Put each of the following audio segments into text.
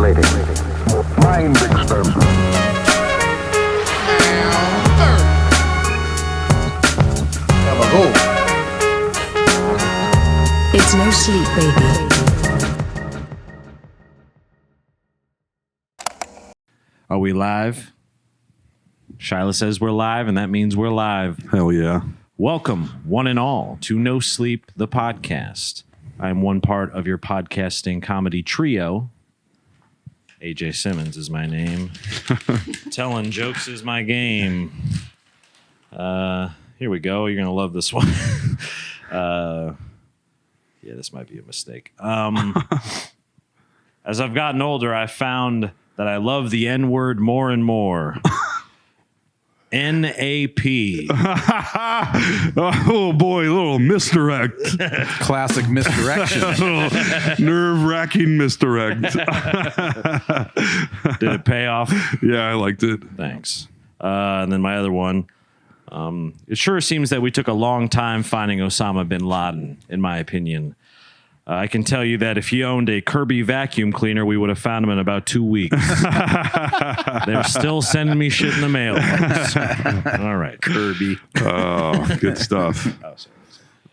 Stimulating. Mind experiment. It's no sleep, baby. Are we live? Shyla says we're live, and that means we're live. Hell yeah. Welcome, one and all, to No Sleep, the podcast. I am one part of your podcasting comedy trio. AJ Simmons is my name. Telling jokes is my game. Here we go. You're going to love this one. Yeah, this might be a mistake. As I've gotten older, I found that I love the N-word more and more. N-A-P. Oh boy, a little misdirect. Classic misdirection. Nerve-wracking misdirect. Did it pay off? Yeah, I liked it. Thanks. And then my other one. It sure seems that we took a long time finding Osama bin Laden, in my opinion. I can tell you that if he owned a Kirby vacuum cleaner, we would have found him in about 2 weeks. They're still sending me shit in the mail. All right, Kirby. Oh, good stuff.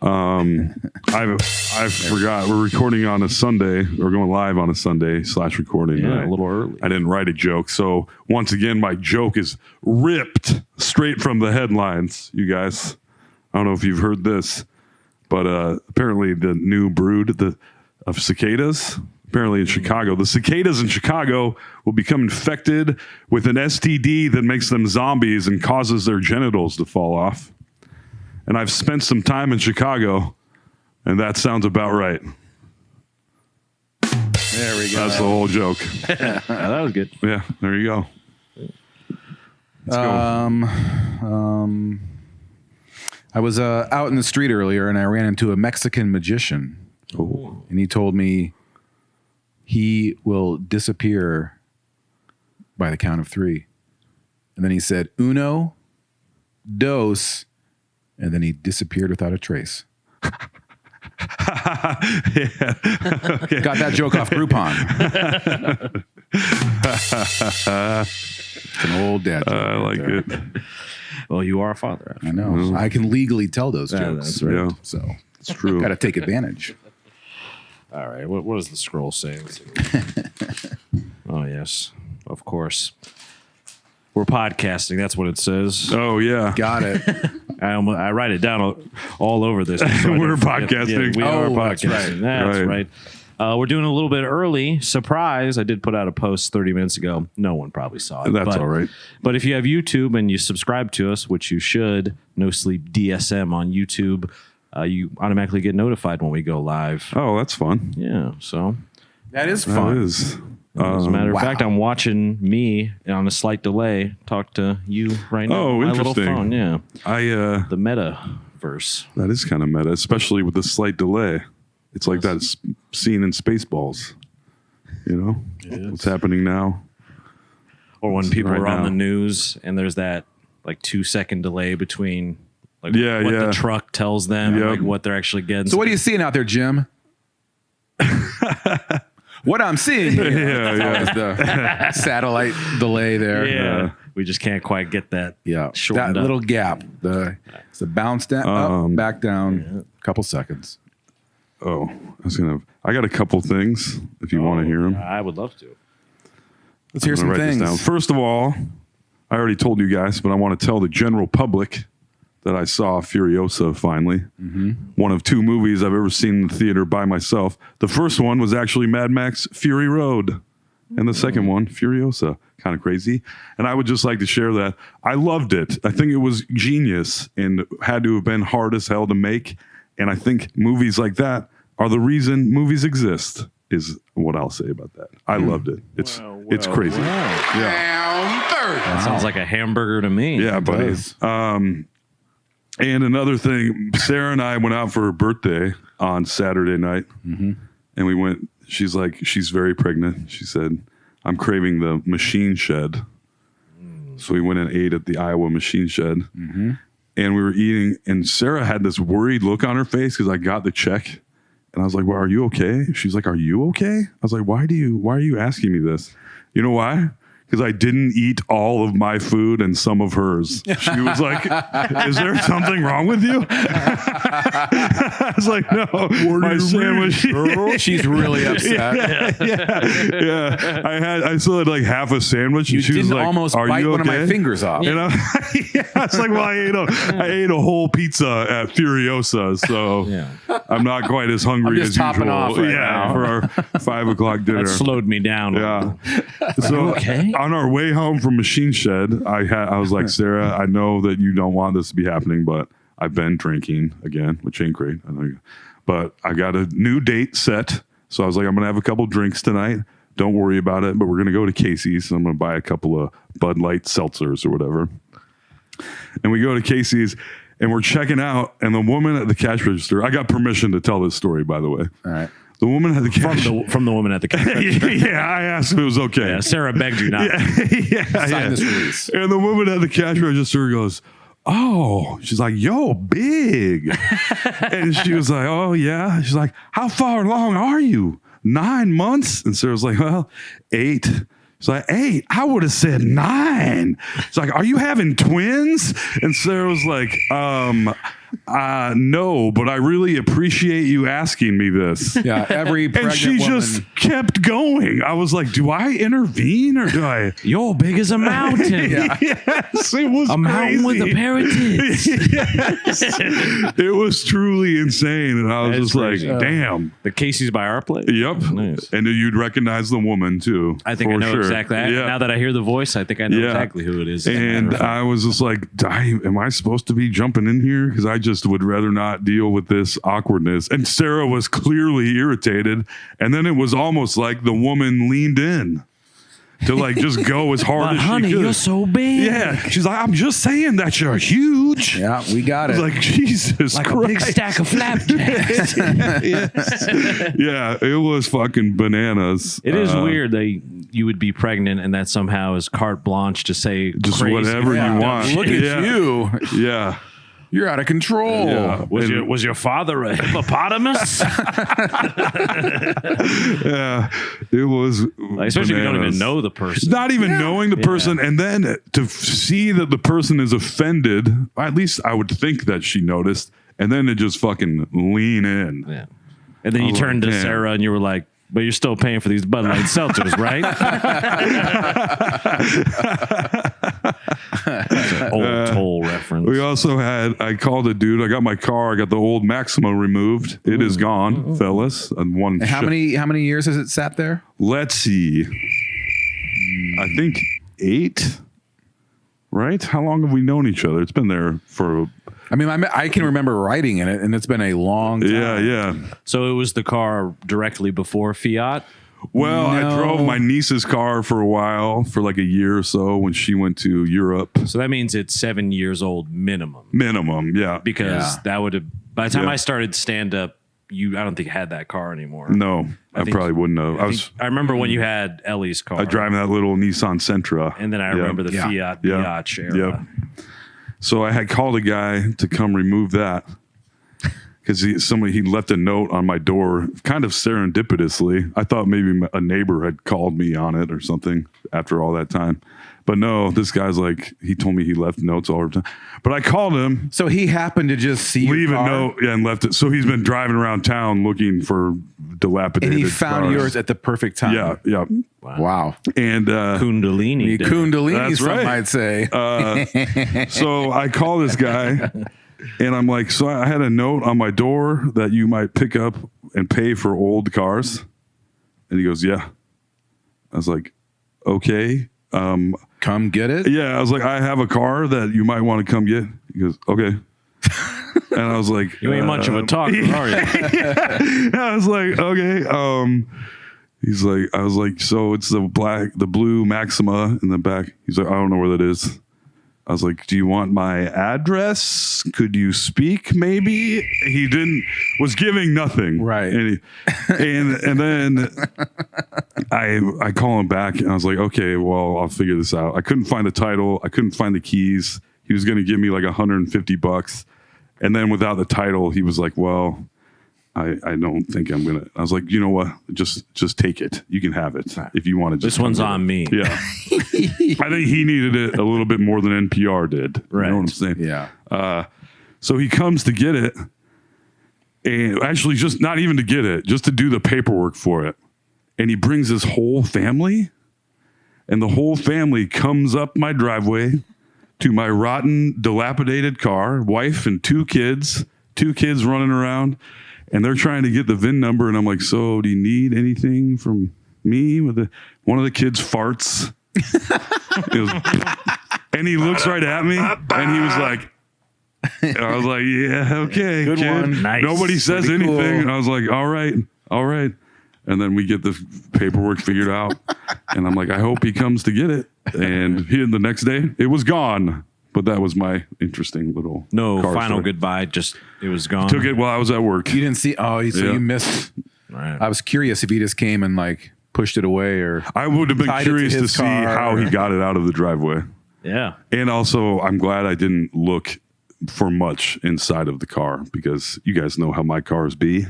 I forgot. We're recording on a Sunday. We're going live on a Sunday / recording. Yeah, a little early. I didn't write a joke. So once again, my joke is ripped straight from the headlines, you guys. I don't know if you've heard this. But apparently the new brood of cicadas, apparently in Chicago, the cicadas in Chicago will become infected with an STD that makes them zombies and causes their genitals to fall off. And I've spent some time in Chicago, and that sounds about right. There we go. That's the whole joke. Yeah, that was good. Yeah, there you go. Let's go. I was out in the street earlier, and I ran into a Mexican magician. Oh. And he told me he will disappear by the count of 3. And then he said, 1, 2, and then he disappeared without a trace. Yeah. Okay. Got that joke off Groupon. It's an old dad joke. I like it. Well, you are a father. I know. I can legally tell those Yeah, jokes. that's right. Yeah, So it's true. got to take advantage. All right, what does the scroll say? Oh, yes, of course. We're podcasting. That's what it says. Oh, yeah. Got it. I write it down all over this. So I don't We're forget. podcasting. Yeah, we are Oh, that's podcasting. right. That's Right. right. We're doing a little bit early. Surprise. I did put out a post 30 minutes ago. No one probably saw it. That's all right. But if you have YouTube and you subscribe to us, which you should, No Sleep DSM on YouTube, you automatically get notified when we go live. Oh, that's fun. Yeah, so That is That fun. is. as a matter of Wow. fact, I'm watching me on a slight delay talk to you right now. Oh, on my little interesting. phone, yeah. The Metaverse. that is kind of meta, especially with the slight delay. It's like that scene in Spaceballs. You know what's happening now. Or when people right are on now. the news and there's that like 2-second delay between like Yeah, what yeah. the truck tells them and Yep. like what they're actually getting. So what are you seeing out there, Jim? What I'm seeing here Yeah, is the satellite delay there. Yeah. We just can't quite get that. Yeah. Shortened That up. little gap. It's a bounce down, up, back down, a couple seconds. Oh, I got a couple things if you want to hear them. I would love to. Let's hear some Write this down. things. First of all, I already told you guys, but I want to tell the general public that I saw Furiosa finally. One of 2 movies I've ever seen in the theater by myself. The first one was actually Mad Max Fury Road. And the second one, Furiosa. Kind of crazy. And I would just like to share that. I loved it. I think it was genius and had to have been hard as hell to make. And I think movies like that are the reason movies exist, is what I'll say about that. I loved it. It's crazy. That sounds like a hamburger to me. Yeah, buddy. does. And another thing, Sarah and I went out for her birthday on Saturday night, and we went. She's very pregnant. She said, "I'm craving the Machine Shed." So we went and ate at the Iowa Machine Shed, and we were eating. And Sarah had this worried look on her face because I got the check, And I was like, well, are you okay? She's like, are you okay? I was like, why are you asking me this? You know why? Because I didn't eat all of my food and some of hers. She was like, is there something wrong with you? I was like, no, my sandwich. She's really upset. Yeah. I still had like half a sandwich. You and she was didn't like, almost are bite you one of my okay? fingers off. And I was like, well, I ate a whole pizza at Furiosa, so I'm not quite as hungry just as topping usual. off right now. For our 5 o'clock dinner. That slowed me down. Yeah. So okay? on our way home from Machine Shed, I was like, Sarah, I know that you don't want this to be happening, but I've been drinking again, which ain't great. But I got a new date set. So I was like, I'm going to have a couple drinks tonight. Don't worry about it. But we're going to go to Casey's. And I'm going to buy a couple of Bud Light seltzers or whatever. And we go to Casey's and we're checking out. And the woman at the cash register, I got permission to tell this story, by the way. All right. The woman at the cash From the woman at the cash register. yeah, I asked if it was okay. Yeah, Sarah begged you not. Sign this release. And the woman at the cash register goes, oh, she's like, yo, big. And she was like, oh, yeah. She's like, how far along are you? 9 months? And Sarah's like, well, 8. She's like, 8? I would have said 9. She's like, are you having twins? And Sarah was like, no, but I really appreciate you asking me this. Yeah, every And pregnant she woman. just kept going. I was like, do I intervene or do I? You're big as a mountain. Yes, it was A mountain with a crazy. pair of tits. Yes. It was truly insane. And I was That's just like, crazy. damn. The Casey's by our place. Yep. Nice. And you'd recognize the woman too. I think I for know sure. exactly. Yeah. Now that I hear the voice, I think I know Yeah. exactly who it is. And I was just like, am I supposed to be jumping in here? Because I just would rather not deal with this awkwardness. And Sarah was clearly irritated. And then it was almost like the woman leaned in to like just go as hard but as honey, she could. you're so big. Yeah. She's like, I'm just saying that you're huge. Yeah, we got I it. was like, Jesus Like Christ. a big stack of flapjacks. Yeah, it was fucking bananas. It is weird that you would be pregnant and that somehow is carte blanche to say Just crazy whatever you dumb want. shit. Look at Yeah. you. Yeah. You're out of control. Yeah. Was your father a hippopotamus? Yeah. It was Especially if you don't even bananas. know the person. Not even knowing the person, and then to see that the person is offended, at least I would think that she noticed, and then to just fucking lean in. Yeah. And then you Oh, turned to damn. Sarah and you were like, but you're still paying for these Bud Light seltzers, right? That's an old toll reference. We also I called a dude. I got my car. I got the old Maxima removed. It is gone, fellas. And one. And how many years has it sat there? Let's see. I think 8. Right? How long have we known each other? It's been there for. I mean, I can remember riding in it, and it's been a long time. Yeah. So it was the car directly before Fiat? Well, I No. drove my niece's car for a while, for like a year or so when she went to Europe. So that means it's 7 years old minimum. Minimum, yeah. Because that would have, by the time Yeah. I started stand up, I don't think had that car anymore. No, I think- probably wouldn't have. I remember when you had Ellie's car. I was driving that little Nissan Sentra. And then I Yeah. remember the Yeah. Fiat Yeah. Biatch era. Yep. So I had called a guy to come remove that because he left a note on my door, kind of serendipitously. I thought maybe a neighbor had called me on it or something after all that time. But no, this guy's like, he told me he left notes all the time. But I called him, So he happened to just see leave your a car, note, and left it. So he's been driving around town looking for dilapidated and he found cars. yours at the perfect time. Yeah. Wow. And Kundalini. did. Kundalini, That's some right. might say. so I call this guy and I'm like, so I had a note on my door that you might pick up and pay for old cars. And he goes, yeah. I was like, okay. Come get it. Yeah, I was like, I have a car that you might want to come get. He goes, okay. And I was like, You ain't much of a talker, are you? I was like, okay. He's like, I was like, so it's the blue Maxima in the back. He's like, I don't know where that is. I was like, do you want my address? Could you speak maybe? He was giving nothing. Right. And then I call him back and I was like, okay, well, I'll figure this out. I couldn't find the title. I couldn't find the keys. He was going to give me like $150. And then without the title, he was like, well, I don't think I'm gonna. I was like, you know what? Just take it. You can have it if you want to. This one's on me. Yeah. I think he needed it a little bit more than NPR did. Right. You know what I'm saying? Yeah. So he comes to get it, and actually, just not even to get it, just to do the paperwork for it. And he brings his whole family, and the whole family comes up my driveway to my rotten, dilapidated car, wife and two kids running around. And they're trying to get the VIN number, and I'm like, so do you need anything from me? One of the kids farts. And he looks right at me, and he was like, I was like, yeah, okay, Good kid. one. Nice. Nobody says Pretty anything. cool. And I was like, all right. And then we get the paperwork figured out. And I'm like, I hope he comes to get it. And the next day, it was gone. But that was my interesting little No car final story. goodbye. Just it was gone. Took it while I was at work. You didn't see. Oh, so Yeah. you missed. Right. I was curious if he just came and like pushed it away, or I would have been tied it to curious to his see car, how he or- got it out of the driveway. Yeah. And also, I'm glad I didn't look for much inside of the car because you guys know how my cars be.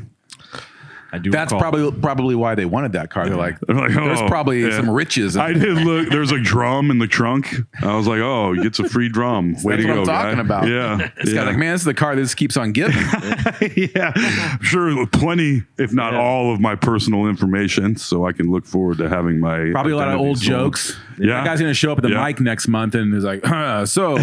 I do. That's recall. probably why they wanted that car. They're like, They're like, there's oh, probably yeah. some riches. I did look. There's a drum in the trunk. I was like, oh, he gets a free drum. Way That's to what go, I'm talking guy. about. Yeah. This guy, like, man, this is the car that just keeps on giving. Yeah. I'm sure plenty, if not all of my personal information. So I can look forward to having my Probably a lot of identity old sold. jokes. Yeah. That guy's going to show up at the Yeah. mic next month and is like, so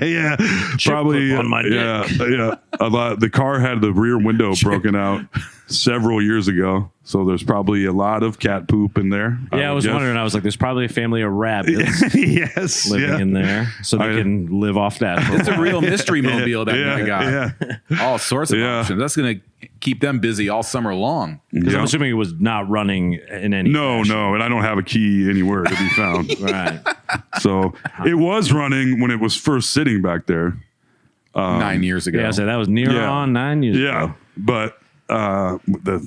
Yeah, Chip probably. clip on my yeah, dick. yeah. A lot. The car had the rear window broken out several years ago, so there's probably a lot of cat poop in there. Yeah, I was would guess. wondering. I was like, "There's probably a family of rabbits Yes, living yeah. in there, so they I- can live off that." for a it's a real mystery mobile that Yeah, guy got. yeah. All sorts of Yeah. options. That's going to keep them busy all summer long. Because Yeah. I'm assuming it was not running in any. No, fashion. no, and I don't have a key anywhere to be found. Right. So it was running when it was first sitting back there. 9 years ago. Yeah, so that was near Yeah. on 9 years Yeah, ago. but the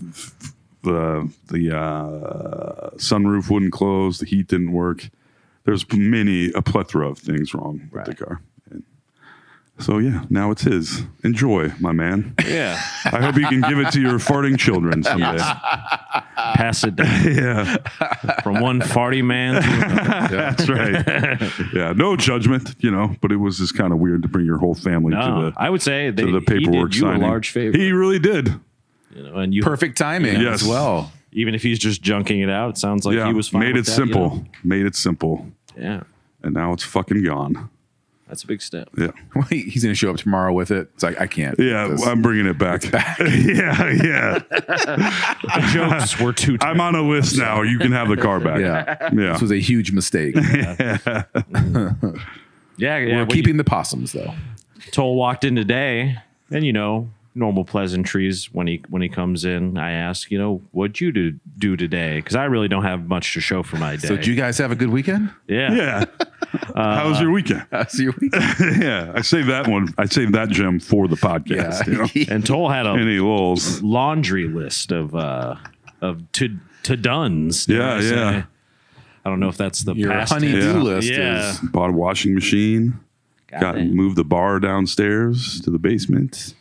sunroof wouldn't close, the heat didn't work. There's a plethora of things wrong with the car. And so yeah, now it's his. Enjoy, my man. Yeah. I hope you can give it to your farting children someday. Pass it down Yeah, from one farty man to another. that's right. Yeah, no judgment, but it was just kind of weird to bring your whole family No, to I would say the he paperwork did you signing. a large favor. He really did. And you, Perfect timing Yes. as well. even if he's just junking it out, it sounds like Yeah, he was fine made with it that, simple. Made it simple, Yeah, and now it's fucking gone. that's a big step. Yeah. He's going to show up tomorrow with it. It's like, I can't. Yeah, This- I'm bringing it back. yeah. The jokes were too. I'm on a list now. You can have the car back. yeah. Yeah. This was a huge mistake. Yeah, We're keeping the possums, though. Toll walked in today, and normal pleasantries when he comes in. I ask, what'd you do today? Because I really don't have much to show for my day. So, did you guys have a good weekend? yeah. Yeah. How was your weekend? How's your weekend? Yeah. I saved that one. I saved that gem for the podcast. And Toll had a Any lulls. laundry list of to dones. dare Yeah, I say. yeah. I don't know if that's the Your past honey-do tense. Yeah. list Yeah. is Bought a washing machine. Got it. Moved the bar downstairs to the basement.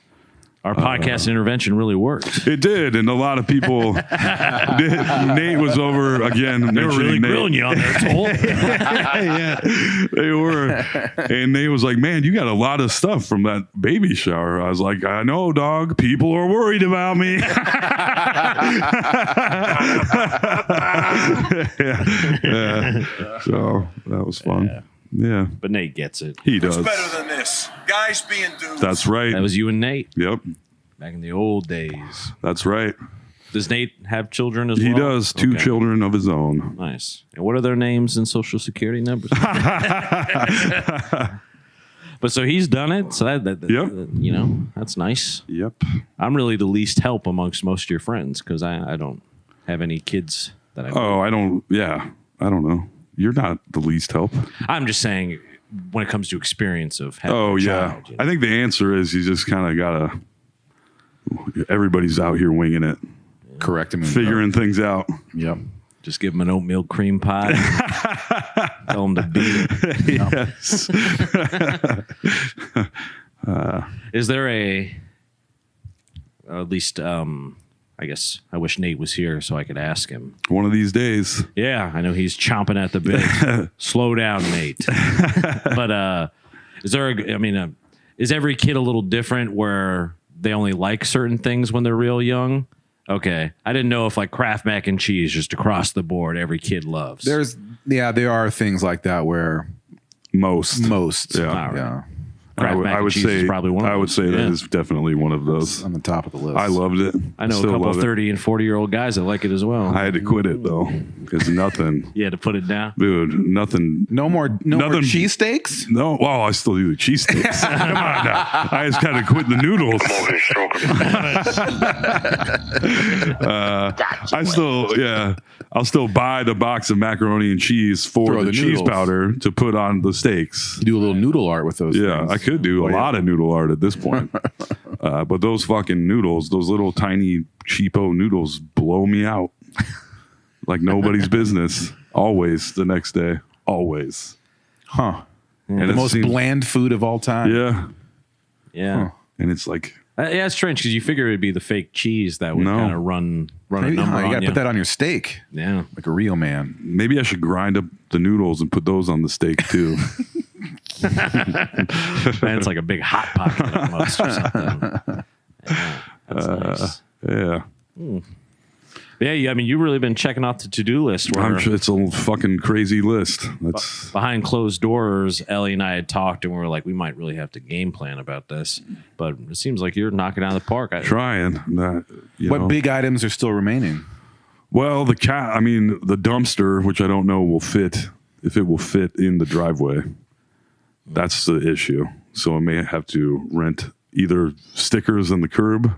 Our podcast intervention really worked. It did, and a lot of people. Nate was over again. They were really mentioning Nate. grilling you on there, Toll. Yeah, they were. And Nate was like, man, you got a lot of stuff from that baby shower. I was like, I know, dog. People are worried about me. Yeah. So that was fun. Yeah, But Nate gets it. he does. Better than this. Guys being dudes. That's right. That was you and Nate Yep, back in the old days. that's right. Does Nate have children as He well? does. Two Okay. children of his own. Nice. And what are their names and social security numbers? But so he's done it. So that Yep. that's nice. Yep. I'm really the least help amongst most of your friends because I don't have any kids that I. Oh, I don't. Yeah, I don't know. You're not the least help. I'm just saying when it comes to experience of having Oh a yeah. child, I think the answer is you just kind of gotta. Everybody's out here winging it, correct. I mean, figuring things out. Yep. just give them an oatmeal cream pie. Tell them to beat it. Yes. Is there a at least, I guess I wish Nate was here so I could ask him. One of these days. Yeah, I know he's chomping at the bit. Slow down, Nate. But is every kid a little different where they only like certain things when they're real young? Okay. I didn't know if like Kraft mac and cheese just across the board every kid loves. There are things like that where Most. yeah. All right. Yeah. Kraft mac and cheese is probably one of I would those. say that Yeah. is definitely one of those. On the top of the list. I loved it. I know a Still couple love of it. 30 and 40-year-old guys that like it as well. I had to quit it though, because nothing, You had to put it down. dude, nothing. No more Nothing- cheesesteaks? No, well, I still do the cheesesteaks. Come on now. I just kind of quit the noodles. I'll still buy the box of macaroni and cheese for Throw the the cheese noodles. powder to put on the steaks. Do a little noodle art with those Yeah, things. I could do a lot of noodle art at this point. But those fucking noodles, those little tiny cheapo noodles blow me out like nobody's business. Always the next day. Always. Huh. And The it most seems- bland food of all time. Yeah. Yeah. And it's like, Yeah, it's strange because you figure it'd be the fake cheese that would No. kind of run a Maybe, number you on got to you. put that on your steak Yeah. like a real man. maybe I should grind up the noodles and put those on the steak too. Man, it's like a big hot pocket almost or something. Yeah, that's nice. Yeah. Yeah, I mean, you've really been checking off the to-do list. Where I'm sure it's a fucking crazy list. That's behind closed doors, Ellie and I had talked, and we were like, we might really have to game plan about this. But it seems like you're knocking out of the park. trying. That, you know. What big items are still remaining? Well, the dumpster, which I don't know if it will fit in the driveway. That's the issue. So I may have to rent either stickers on the curb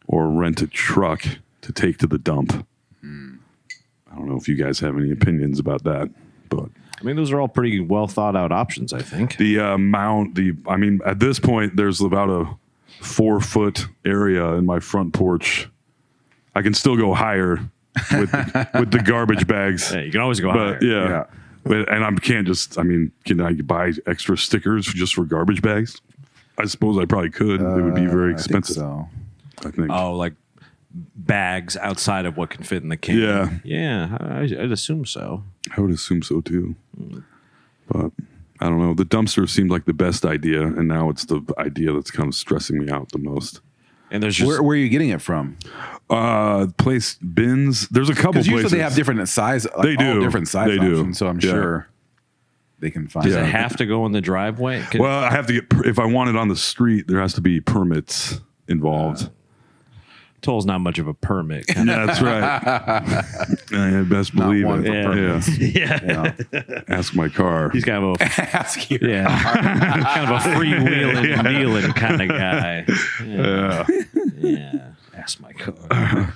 or rent a truck to take to the dump. I don't know if you guys have any opinions about that, but I mean, those are all pretty well thought out options, I think. at this point, there's about a 4-foot area in my front porch. I can still go higher with the garbage bags. Yeah, you can always go higher. But yeah. And can I buy extra stickers just for garbage bags? I suppose I probably could. It would be very expensive. I think. Oh, like bags outside of what can fit in the can. Yeah. Yeah, I'd assume so. I would assume so too. But I don't know. The dumpster seemed like the best idea, and now it's the idea that's kind of stressing me out the most. And there's just Where are you getting it from? Place bins. There's a couple Because places. usually they have different size. Like, They do. all different size They do. options. So I'm Yeah. sure they can find. does it. it have to go in the driveway? Well, I have to get if I want it on the street, there has to be permits involved. Toll's not much of a permit. Yeah, that's right. I best believe one it. for permits. Yeah. Ask my car. He's kind of a Ask you. kind of a freewheeling, kneeling kind of guy. Yeah. Yeah. Ask my car.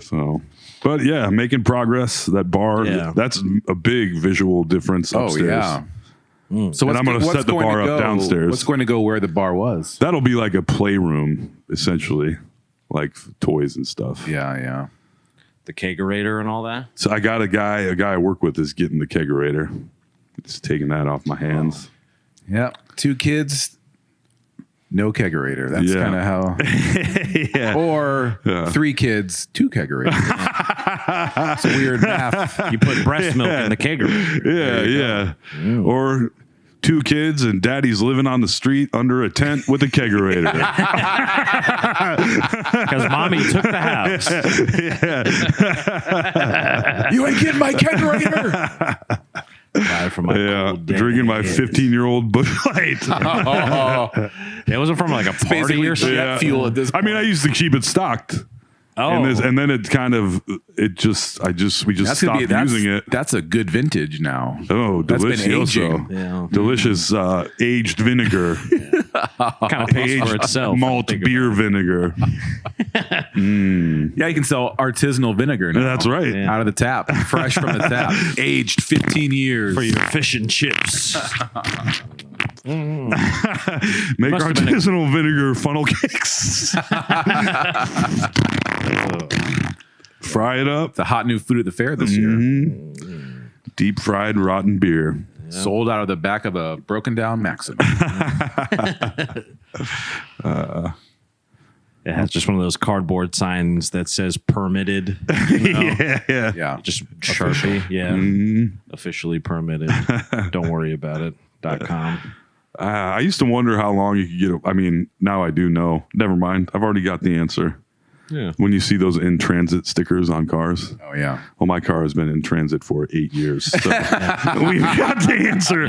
So, but yeah, making progress. That bar, Yeah. that's a big visual difference Oh upstairs. yeah. So And I'm gonna set the bar up downstairs. What's going to go where the bar was? That'll be like a playroom, essentially, like toys and stuff. Yeah. The kegerator and all that. So I got a guy I work with is getting the kegerator. It's taking that off my hands. Yeah. 2 kids, no kegerator. That's Yeah. kind of how. Yeah. Or 3 kids, 2 kegerators. It's a weird math. You put breast milk in the kegerator. Yeah. Or 2 kids and daddy's living on the street under a tent with a kegerator. Because mommy took the house. You ain't getting my kegerator. Buy from my cold dead Drinking my kids. 15-year-old Busch Light. It wasn't from like a party Basically or something. jet fuel at this I mean, I used to keep it stocked. Oh, And then it kind of, we just stopped using it. That's a good vintage now. Oh, That's been delicioso. aging. Yeah. Delicious aged vinegar. kind of pays for itself. Malt beer vinegar. Yeah, you can sell artisanal vinegar now. That's right. Yeah. Out of the tap, fresh from the tap, aged 15 years. for your fish and chips. Make Must have been a- artisanal vinegar funnel cakes. Fry it up. The hot new food at the fair this year. Deep fried rotten beer. Sold out of the back of a broken down Maxim. It has just one of those cardboard signs that says permitted. You know? Yeah. Just Sharpie. Yeah. Officially permitted. Don't worry about it. .com. I used to wonder how long you could get. I mean, now I do know. Never mind. I've already got the answer. Yeah. When you see those in transit stickers on cars. Oh, yeah. Well, my car has been in transit for 8 years. So we've got the answer.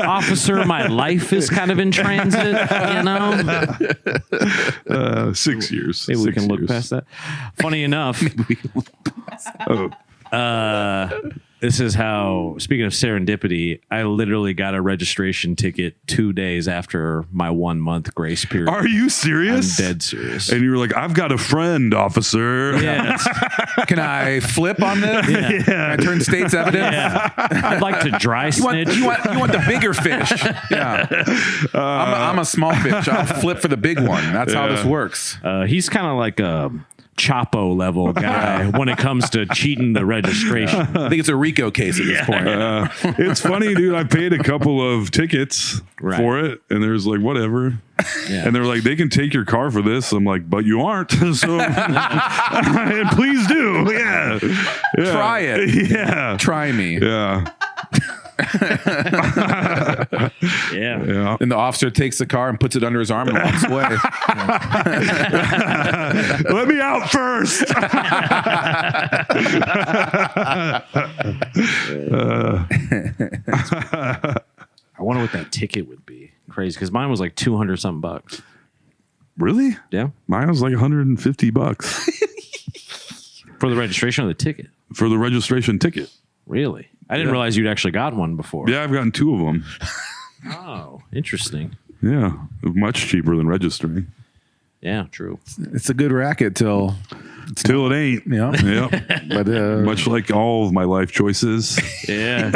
Officer, my life is kind of in transit, you know? 6 years. Maybe we 6 can look years. past that. Funny enough, Oh, this is how, speaking of serendipity, I literally got a registration ticket 2 days after my 1 month grace period. are you I'm serious? dead serious. And you were like, I've got a friend, officer. Yes. Can I flip on this? Can I turn state's evidence? Yeah. I'd like to dry You want, snitch. you want the bigger fish. Yeah. I'm a small fish. I'll flip for the big one. That's how this works. He's kind of like a Chapo level guy when it comes to cheating the registration. I think it's a RICO case at this point. It's funny, dude. I paid a couple of tickets Right. for it, and there's like, whatever. Yeah. And they're like, they can take your car for this. I'm like, but you aren't. So and please do. Yeah. Try it. Yeah. Try me. Yeah. Yeah. And the officer takes the car and puts it under his arm and walks away. Let me out first. I wonder what that ticket would be. Crazy, because mine was like 200 something bucks. Really? Yeah, Mine was like $150 for the registration of the ticket. for the registration ticket. Really? I didn't realize you'd actually got one before. Yeah, I've gotten 2 of them. Oh, interesting. Yeah, much cheaper than registering. Yeah, true. It's a good racket till Till it ain't. Yeah. Yep. But Much like all of my life choices. Yeah.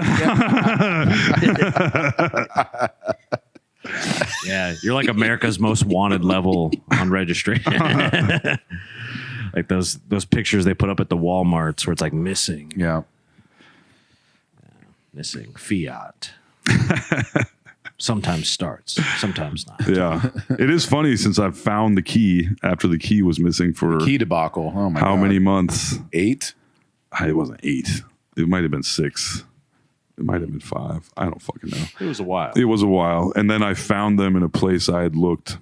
Yeah, you're like America's most wanted level on registration. Like those pictures they put up at the Walmarts where it's like missing Fiat. Sometimes starts, sometimes not. Yeah. It is funny since I've found the key after the key was missing for key debacle. Oh my god. how many months? 8? It wasn't 8. It might have been 6. It might have been 5. I don't fucking know. It was a while. It was a while. And then I found them in a place I had looked,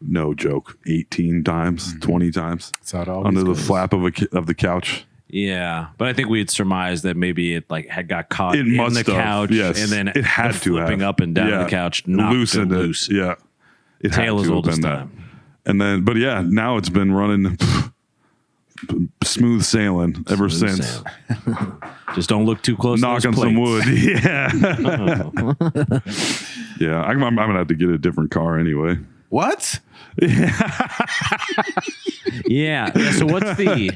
no joke, 18 times, 20 times That's how it always under the goes. flap of the couch. Yeah, but I think we had surmised that maybe it like had got caught It in must the have, couch, yes. and then It had the to flipping have. up and down Yeah. the couch, knocked Loosened it it. loose. Yeah. It Tale had as to old have as been time. that. And then, but yeah, now it's been running smooth sailing ever Smooth since. sailing. Just don't look too close. Knock to on those some plates. wood. Yeah. Yeah. I'm going to have to get a different car anyway. What? Yeah. So what's the?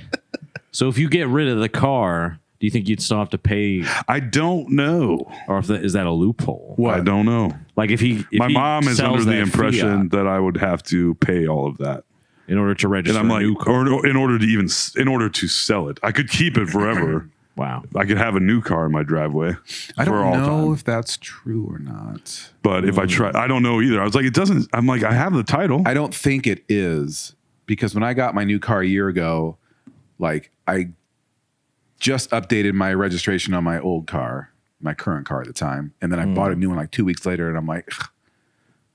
So if you get rid of the car, do you think you'd still have to pay, I don't know. or is that a loophole? I don't know. Like if he, My he mom is sells under the that impression Fiat that I would have to pay all of that. in order to register And I'm a new like, car. or in order to sell it, I could keep it forever. Wow. I could have a new car in my driveway. I for all don't know time. if that's true or not. But if I try, I don't know either. I was like, it doesn't. I'm like, I have the title. I don't think it is, because when I got my new car a year ago, like I just updated my registration on my old car, my current car at the time, and then I bought a new one like 2 weeks later, and I'm like, "Ugh,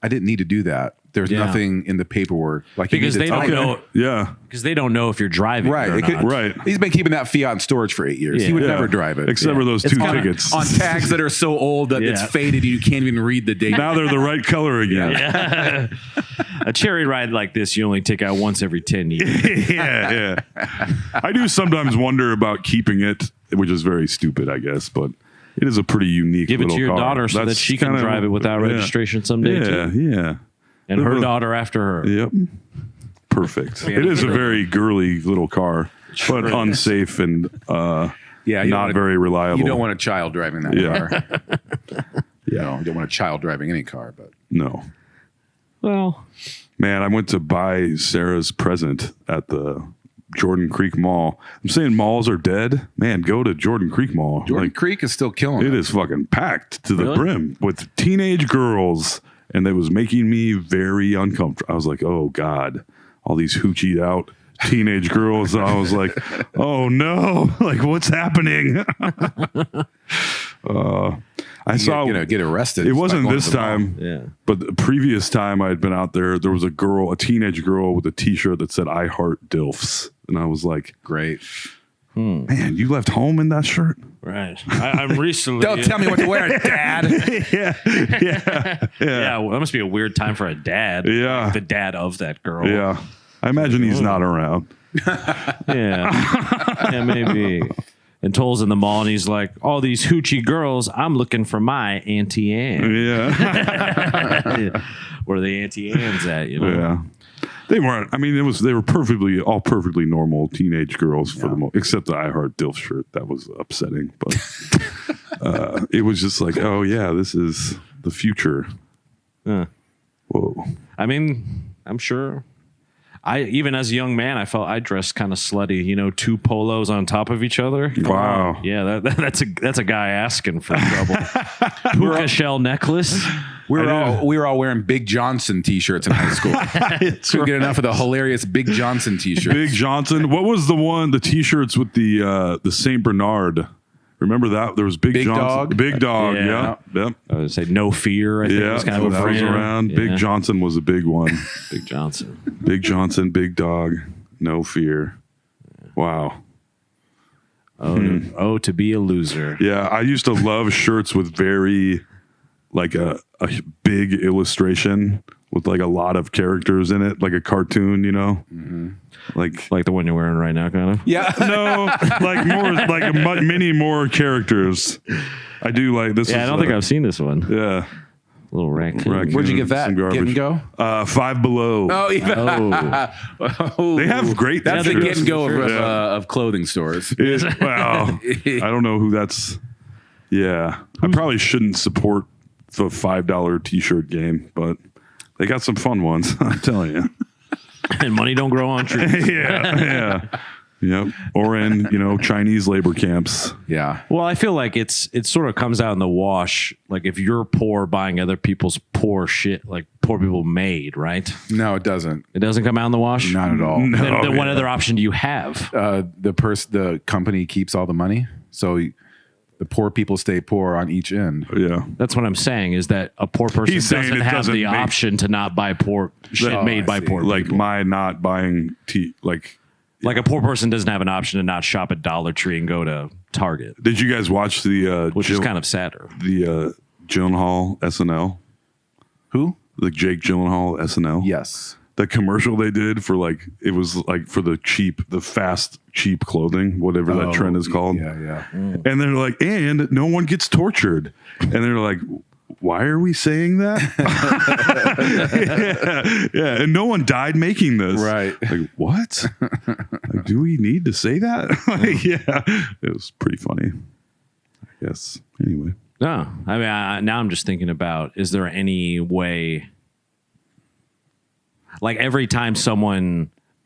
I didn't need to do that. There's Yeah. nothing in the paperwork. Like you Because need they to don't tell me. know. Yeah. Because they don't know if you're driving Right. or It could- not. Right. He's been keeping that Fiat in storage for 8 years. He Yeah. would Yeah. never drive it. Except for those It's 2 kinda tickets. on tags that are so old that it's Yeah. faded, you can't even read the date. Now they're the right color again. A cherry ride like this, you only take out once every 10 years. Yeah. I do sometimes wonder about keeping it, which is very stupid, I guess, but it is a pretty unique Give it to little your car. daughter so that That's she can kinda- drive it without yeah. registration someday Yeah, too. yeah. And her daughter after her. Yep. Perfect. It is a very girly little car, but unsafe and Yeah, you don't not wanna- very reliable. You don't want a child driving that Yeah. car. You don't want a child driving any car, but No. Well, Man, I went to buy Sarah's present at the Jordan Creek Mall. I'm saying malls are dead. Man, go to Jordan Creek Mall. Jordan Like, Creek is still killing it it. is fucking packed to the Really? brim with teenage girls and it was making me very uncomfortable. I was like, oh God, all these hoochied out teenage girls. I was like, oh no, like what's happening? I saw get arrested. It by wasn't going this to the mall. time, Yeah. but the previous time I had been out there, there was a teenage girl with a T-shirt that said "I heart DILFs," and I was like, Great. man, you left home in that shirt? Right. I'm recently. Don't tell me what to wear, Dad. Yeah, well, that must be a weird time for a dad. Yeah. Like the dad of that girl. Yeah, I imagine he's not around. Yeah. Yeah, maybe. And Toll's in the mall and he's like, all these hoochie girls, I'm looking for my Auntie Anne. Yeah, Where are the Auntie Anne's at, you know? yeah. They weren't. I mean, they were all perfectly normal teenage girls for the most, except the I Heart DILF shirt. That was upsetting, but it was just like, oh yeah, this is the future. Whoa. I mean, I'm sure. Even as a young man, I felt I dressed kind of slutty. You know, 2 polos on top of each other. Wow. Yeah, that's a guy asking for trouble. Hookah shell necklace. We were all wearing Big Johnson T-shirts in high school. Couldn't get enough of the hilarious Big Johnson T-shirts. Big Johnson. What was the T-shirts with the Saint Bernard? Remember that? There was Big Johnson. Dog? Big Dog. Yeah. Yep. I would say no fear. I think it was kind of a that was brand. around. Yeah. Big Johnson was a big one. Big Johnson. Big Johnson, Big Dog, no fear. Wow. To be a loser. Yeah, I used to love shirts with very, like a big illustration with like a lot of characters in it, like a cartoon, you know? Mm-hmm. Like the one you're wearing right now, kind of. Yeah. No, like more, like many more characters. I do like this. Yeah, I don't think I've seen this one. Yeah. Little raccoon. Where'd you get that? Some Get garbage. and Go? Five Below. Oh, yeah. Oh, They have great. That's the t-shirts. Get and Go Yeah. of clothing stores. Well, I don't know who that's. Yeah, I probably shouldn't support the $5 T-shirt game, but they got some fun ones. I'm telling you. and money don't grow on trees. Yeah. Yep. Or in Chinese labor camps. Yeah. Well, I feel like it sort of comes out in the wash. Like if you're poor buying other people's poor shit, like poor people made, right? No, it doesn't. It doesn't come out in the wash. Not at all. No. Then what other option do you have? The company keeps all the money, so the poor people stay poor on each end. Yeah. That's what I'm saying. Is that a poor person He's saying doesn't it have doesn't the make- option to not buy poor shit Oh, made I by see. poor Like people. my not buying Like a poor person doesn't have an option to not shop at Dollar Tree and go to Target, Did you guys watch the which is kind of sadder. the Gyllenhaal SNL? Who? The Jake Gyllenhaal SNL? Yes. The commercial they did for it was like for the fast cheap clothing, whatever that trend is called. Yeah. And they're like, and no one gets tortured. And they're like, why are we saying that? yeah. And no one died making this. Right. Like, what? Like, do we need to say that? Yeah. It was pretty funny. I guess. Anyway. No, I mean, now I'm just thinking about, is there any way, like every time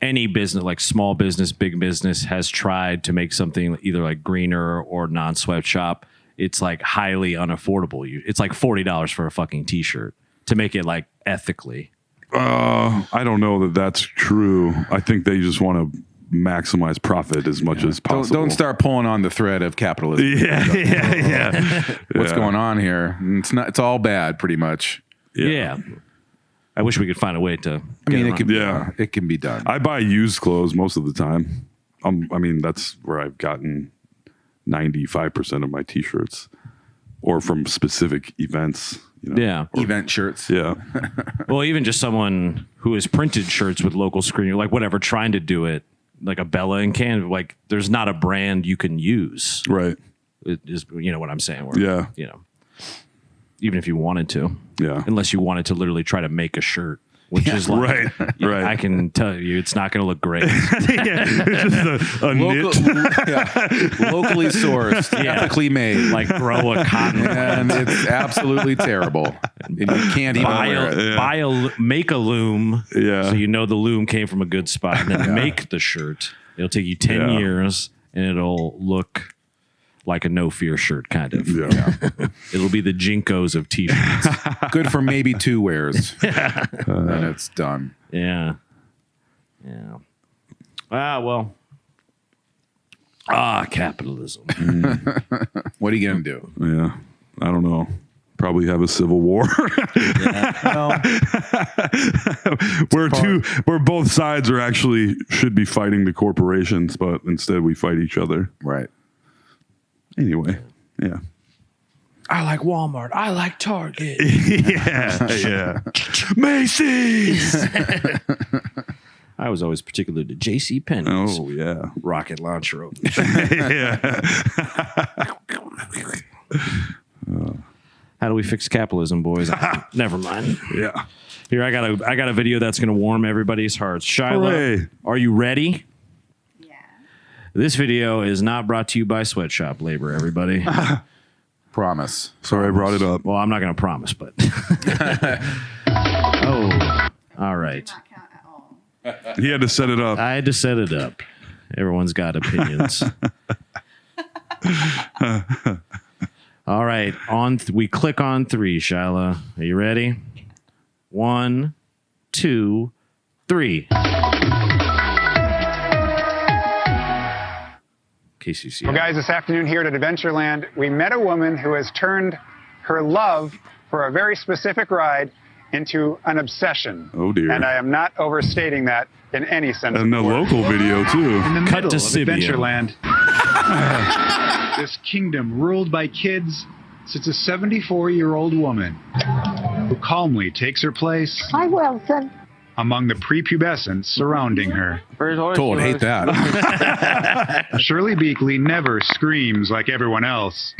any business, like small business, big business has tried to make something either like greener or non-sweat shop, it's like highly unaffordable. It's like $40 for a fucking t-shirt to make it like ethically. I don't know that that's true. I think they just want to maximize profit as much as possible. Don't start pulling on the thread of capitalism. Yeah. What's going on here? It's all bad, pretty much. Yeah. I wish we could find a way to. I mean, get it can be done. I buy used clothes most of the time. I mean, that's where I've gotten 95% of my t-shirts, or from specific events. Yeah. Event shirts. Yeah. Well, even just someone who has printed shirts with local screen, like whatever, trying to do it, like a Bella and Canada, like there's not a brand you can use. Right. It is, what I'm saying? Yeah. Even if you wanted to. Yeah. Unless you wanted to literally try to make a shirt, which is like, right. I can tell you, it's not going to look great. It's just a knit. Locally sourced, ethically made. Like grow a cotton. And it's absolutely terrible. And you can't even wear it. Make a loom. Yeah. So the loom came from a good spot, and then make the shirt. It'll take you 10 Yeah. years, and it'll look like a no fear shirt, kind of. Yeah. It'll be the Jinkos of t-shirts. Good for maybe 2 wears. And then it's done. Yeah. Well. Capitalism. What are you going to do? Yeah. I don't know. Probably have a civil war. Where both sides are actually should be fighting the corporations, but instead we fight each other. Right. Anyway, yeah. I like Walmart. I like Target. yeah. Macy's. I was always particular to J.C. Penney's. Oh, yeah. Rocket launcher. Yeah. How do we fix capitalism, boys? Never mind. Yeah. Here, I got a video that's going to warm everybody's hearts. Shiloh, Hooray. are you ready? Yeah. This video is not brought to you by Sweatshop Labor, everybody. Promise. Sorry I brought it up. Well, I'm not going to promise, but. Oh, all right. He had to set it up. I had to set it up. Everyone's got opinions. All right. We click on 3, Shiloh. Are you ready? 1, 2, 3. KCC. Well, guys, this afternoon here at Adventureland, we met a woman who has turned her love for a very specific ride into an obsession. Oh, dear. And I am not overstating that in any sense. And the of the word. local video, too. In the Cut middle to of Sibiu. Adventureland, this kingdom ruled by kids sits a 74-year-old woman who calmly takes her place Hi, Wilson. among the prepubescents surrounding her. Told, hate that. Shirley Beakley never screams like everyone else.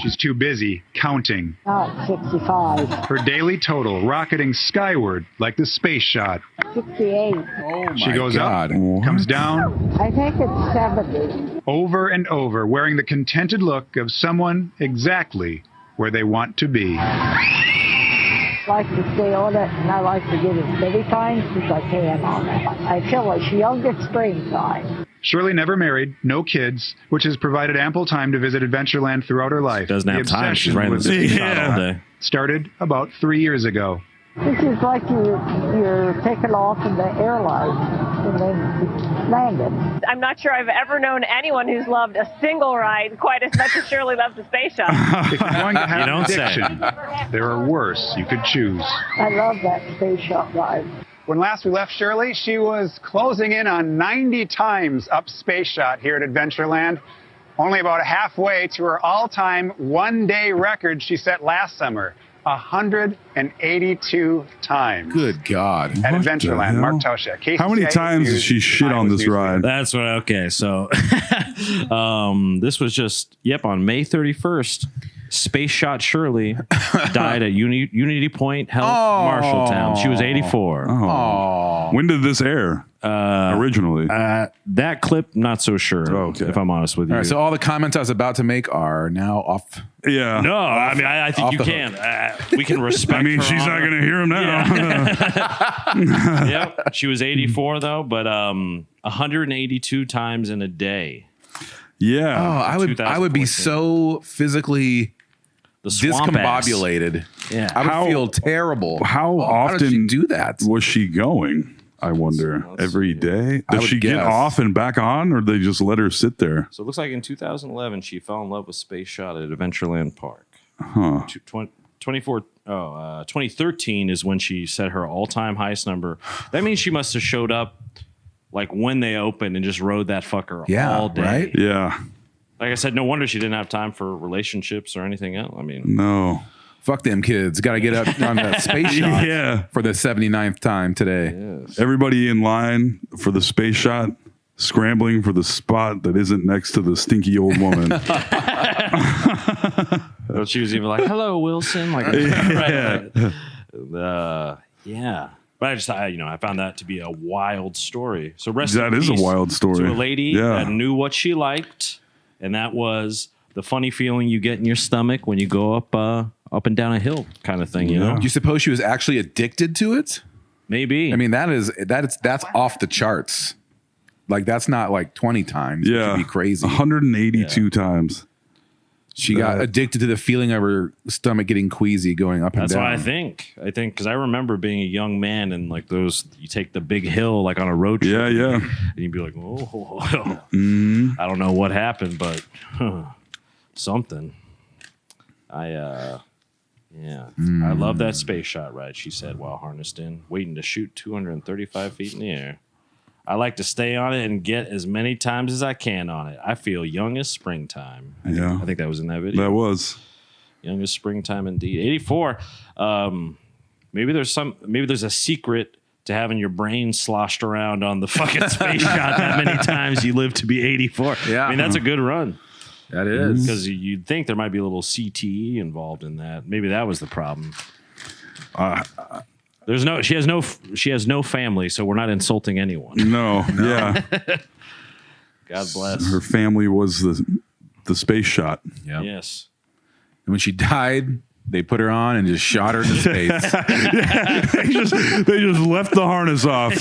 She's too busy counting. Oh, 65. Her daily total rocketing skyward like the space shot. 68. Oh, She goes God. up, comes down, I think it's 70. over and over, wearing the contented look of someone exactly where they want to be. I like to stay on it, and I like to get as many times as I can on it. I feel like young at springtime. Shirley never married, no kids, which has provided ample time to visit Adventureland throughout her life. Doesn't have The time. She's obsession riding the with space shot Yeah. all day. started about 3 years ago. This is like you're taking off in the airline and then landing. I'm not sure I've ever known anyone who's loved a single ride quite as much as Shirley loves the space shuttle. If you're going to have You an don't say. addiction, there are worse you could choose. I love that space shuttle ride. When last we left Shirley, she was closing in on 90 times up Space Shot here at Adventureland, only about halfway to her all-time one-day record she set last summer, 182 times. Good God. At What the Adventureland, hell? Mark Toshak. How many times has she shit on this ride? That's what. Okay, so this was just on May 31st. Space Shot Shirley died at Unity Point Health, Marshalltown. She was 84. Oh. When did this air? Originally. That clip, not so sure. Oh, okay. If I'm honest with you. All right, so all the comments I was about to make are now off. Yeah. No, I mean I think off you the can. We can respect. I mean, her she's not honor. going to hear him now. Yep, she was 84 though, but 182 times in a day. Yeah. Oh, I would be 2014. so physically The swamp ass. discombobulated. Yeah. I would How- feel terrible. How How did she often do that? was she going? I wonder. Every day? Does would she get guess. off and back on, or they just let her sit there? So it looks like in 2011 she fell in love with Space Shot at Adventureland Park. Huh. 2013 is when she set her all-time highest number. That means she must have showed up like when they opened and just rode that fucker Yeah, all day. right? Yeah. Like I said, no wonder she didn't have time for relationships or anything else. I mean, No. Fuck them kids. Got to get up on that space shot Yeah. for the 79th time today. Everybody in line for the space shot, scrambling for the spot that isn't next to the stinky old woman. she was even like, "Hello, Wilson." Like, Yeah. yeah. But I found that to be a wild story. So rest That in is a peace wild story. to a lady Yeah. that knew what she liked, and that was the funny feeling you get in your stomach when you go up and down a hill, kind of thing. You know, Do you suppose she was actually addicted to it? maybe. I mean, that's off the charts. Like that's not like 20 times. It Yeah. should be crazy. 182 times. She got addicted to the feeling of her stomach getting queasy going up and That's down. what I think because I remember being a young man and like those, you take the big hill like on a road trip. Yeah. And you'd be like, oh, Mm-hmm. I don't know what happened, but something. I love that space shot ride, she said while harnessed in, waiting to shoot 235 feet in the air. I like to stay on it and get as many times as I can on it. I feel young as springtime. I think that was in that video. That was. Young as springtime indeed. 84. Maybe there's a secret to having your brain sloshed around on the fucking space shot that many times you live to be 84. Yeah. I mean, that's a good run. That is. Because you'd think there might be a little CTE involved in that. Maybe that was the problem. She has no family, so we're not insulting anyone. No. Yeah. God bless. Her family was the space shot. Yeah. Yes. And when she died, they put her on and just shot her into space. They just left the harness off,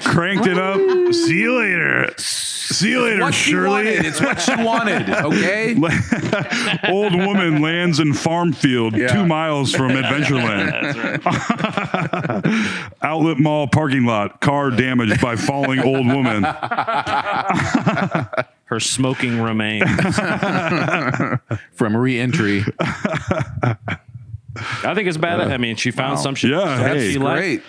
cranked it up. See you later. See you later, What she Shirley. wanted. It's what she wanted. Okay. Old woman lands in farm field 2 miles from Adventureland. Outlet mall parking lot. Car damaged by falling old woman. Her smoking remains. From re-entry. I think it's bad. I mean, she found some shit. Yeah, that hey, she liked. Great.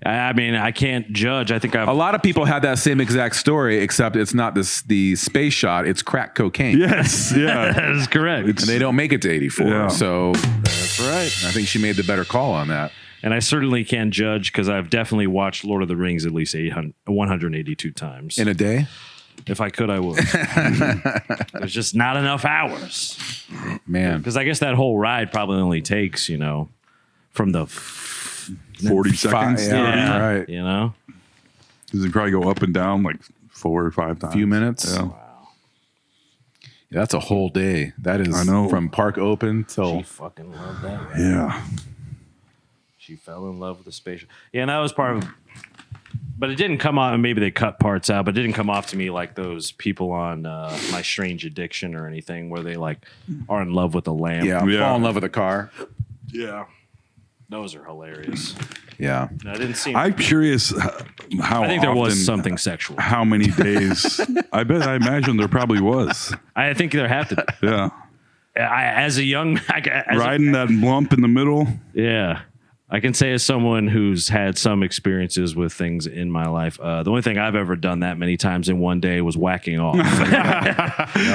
I mean, I can't judge. I think A lot of people had that same exact story, except it's not the space shot. It's crack cocaine. Yes, yeah. that is correct. And they don't make it to 84. Yeah. So That's right. I think she made the better call on that. And I certainly can't judge because I've definitely watched Lord of the Rings at least 182 times. In a day? If I could, I would. There's just not enough hours. Man. Because I guess that whole ride probably only takes, from the 40 seconds. Yeah, right. Does it probably go up and down like 4 or 5 times? A few minutes. Yeah. Yeah, that's a whole day. That is I know. from park open till She fucking loved that ride. Yeah. She fell in love with the spaceship. Yeah, and that was part of. But it didn't come off. Maybe they cut parts out, but it didn't come off to me like those people on My Strange Addiction or anything, where they like are in love with the lamp. fall in love with a car. Yeah. Those are hilarious. Yeah. I didn't see. I'm curious how I think there was often- something sexual. How many days? I imagine there probably was. I think there have to be. Yeah. As a young, Riding that lump in the middle. yeah. I can say as someone who's had some experiences with things in my life, the only thing I've ever done that many times in one day was whacking off.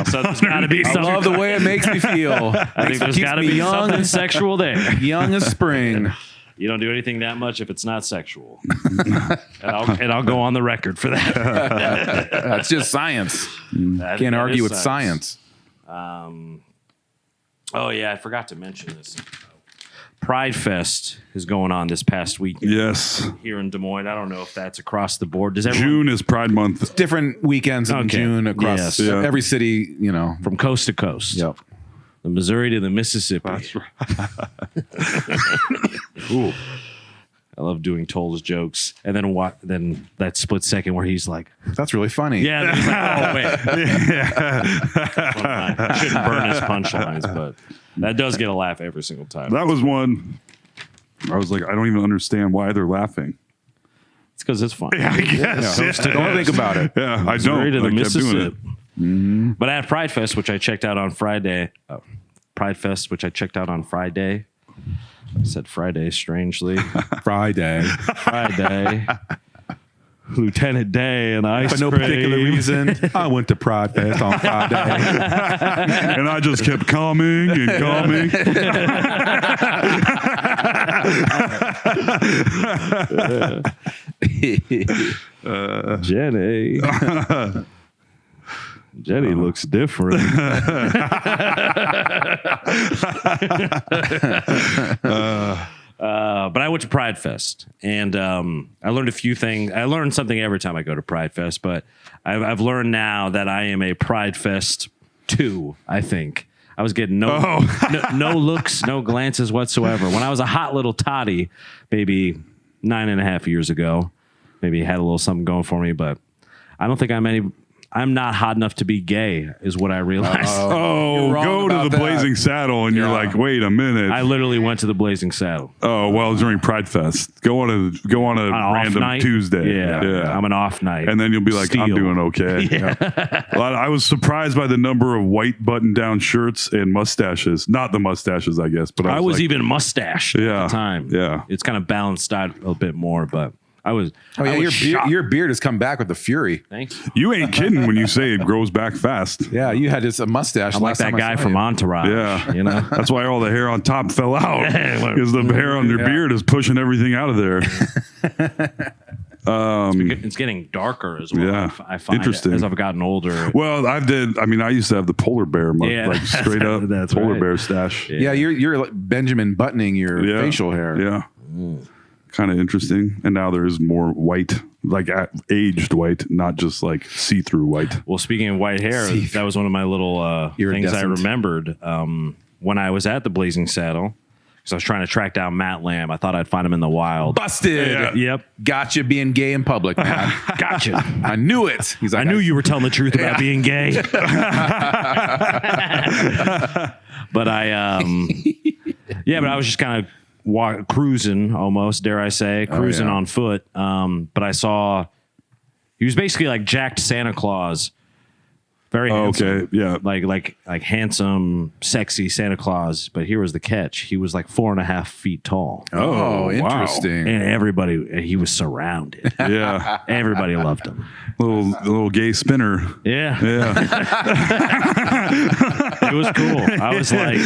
So there's got to be I something. love the way it makes me feel. I think there's Keeps got to me be young, something sexual there. young as spring. You don't do anything that much if it's not sexual, and I'll go on the record for that. That's just science. That Can't argue is with science. Oh yeah, I forgot to mention this. Pride Fest is going on this past weekend. Yes. Here in Des Moines. I don't know if that's across the board. Does everyone June is Pride Month. Different weekends in Okay. June across Yes. Yeah. every city, from coast to coast? Yep. The Missouri to the Mississippi. That's right. Ooh. I love doing Toll's jokes. And then then that split second where he's like, That's really funny. yeah, and he's like, oh, wait. I shouldn't burn his punchlines, but that does get a laugh every single time. That was one. I was like, I don't even understand why they're laughing. It's because it's fun. I guess. Don't think about it. Yeah, I Missouri don't. to the I kept doing it. Mississippi. But at Pride Fest, which I checked out on Friday, I said Friday, strangely. Friday. Friday. Lieutenant Day and ice For no cream. particular reason, I went to Pride Fest on Friday. And I just kept calming and calming. Jenny. Jenny looks different. But I went to Pride Fest, and I learned a few things. I learn something every time I go to Pride Fest, but I've learned now that I am a Pride Fest 2, I think. I was getting no looks, no glances whatsoever. When I was a hot little toddy, maybe 9.5 years ago, maybe had a little something going for me, but I don't think I'm not hot enough to be gay, is what I realized. Oh, You're wrong go to about the that. Blazing Saddle, and you're Yeah. like, wait a minute. I literally went to the Blazing Saddle. Oh well, during Pride Fest, go on a On an off random night? Tuesday. Yeah. I'm an off night. And then you'll be like, I'm Steal. doing okay. I was surprised by the number of white button-down shirts and mustaches. Not the mustaches, I guess, but I was like, even mustache at Yeah. the time. Yeah. It's kind of balanced out a bit more, but I was. Oh yeah, I was your beard has come back with the fury. Thanks. you ain't kidding when you say it grows back fast. Yeah, you had just a mustache. I'm like last that time I guy saw from you. Entourage. Yeah. You know. That's why all the hair on top fell out, because the hair on your Yeah. beard is pushing everything out of there. It's getting darker as well. Yeah. I find Interesting. as I've gotten older. Well, I used to have the polar bear, Yeah. like straight up That's polar right. bear stash. Yeah, you're like Benjamin buttoning your Yeah. facial hair. Yeah. Kind of interesting. And now there's more white, like aged white, not just like see-through white. Well, speaking of white hair, See-through. that was one of my little things I Iridescent. remembered when I was at the Blazing Saddle. Because I was trying to track down Matt Lamb. I thought I'd find him in the wild. Busted. Yeah. Yep. Gotcha being gay in public, man. Gotcha. I knew it. He's like, I knew you were telling the truth about being gay. But but I was just kind of cruising almost, dare I say, cruising yeah. on foot. But I saw, he was basically like jacked Santa Claus. Very handsome. Okay, yeah. Like handsome, sexy Santa Claus. But here was the catch. He was like 4.5 feet tall. Oh, wow. interesting. And he was surrounded. Yeah. Everybody loved him. little gay spinner. Yeah. Yeah. It was cool. I was like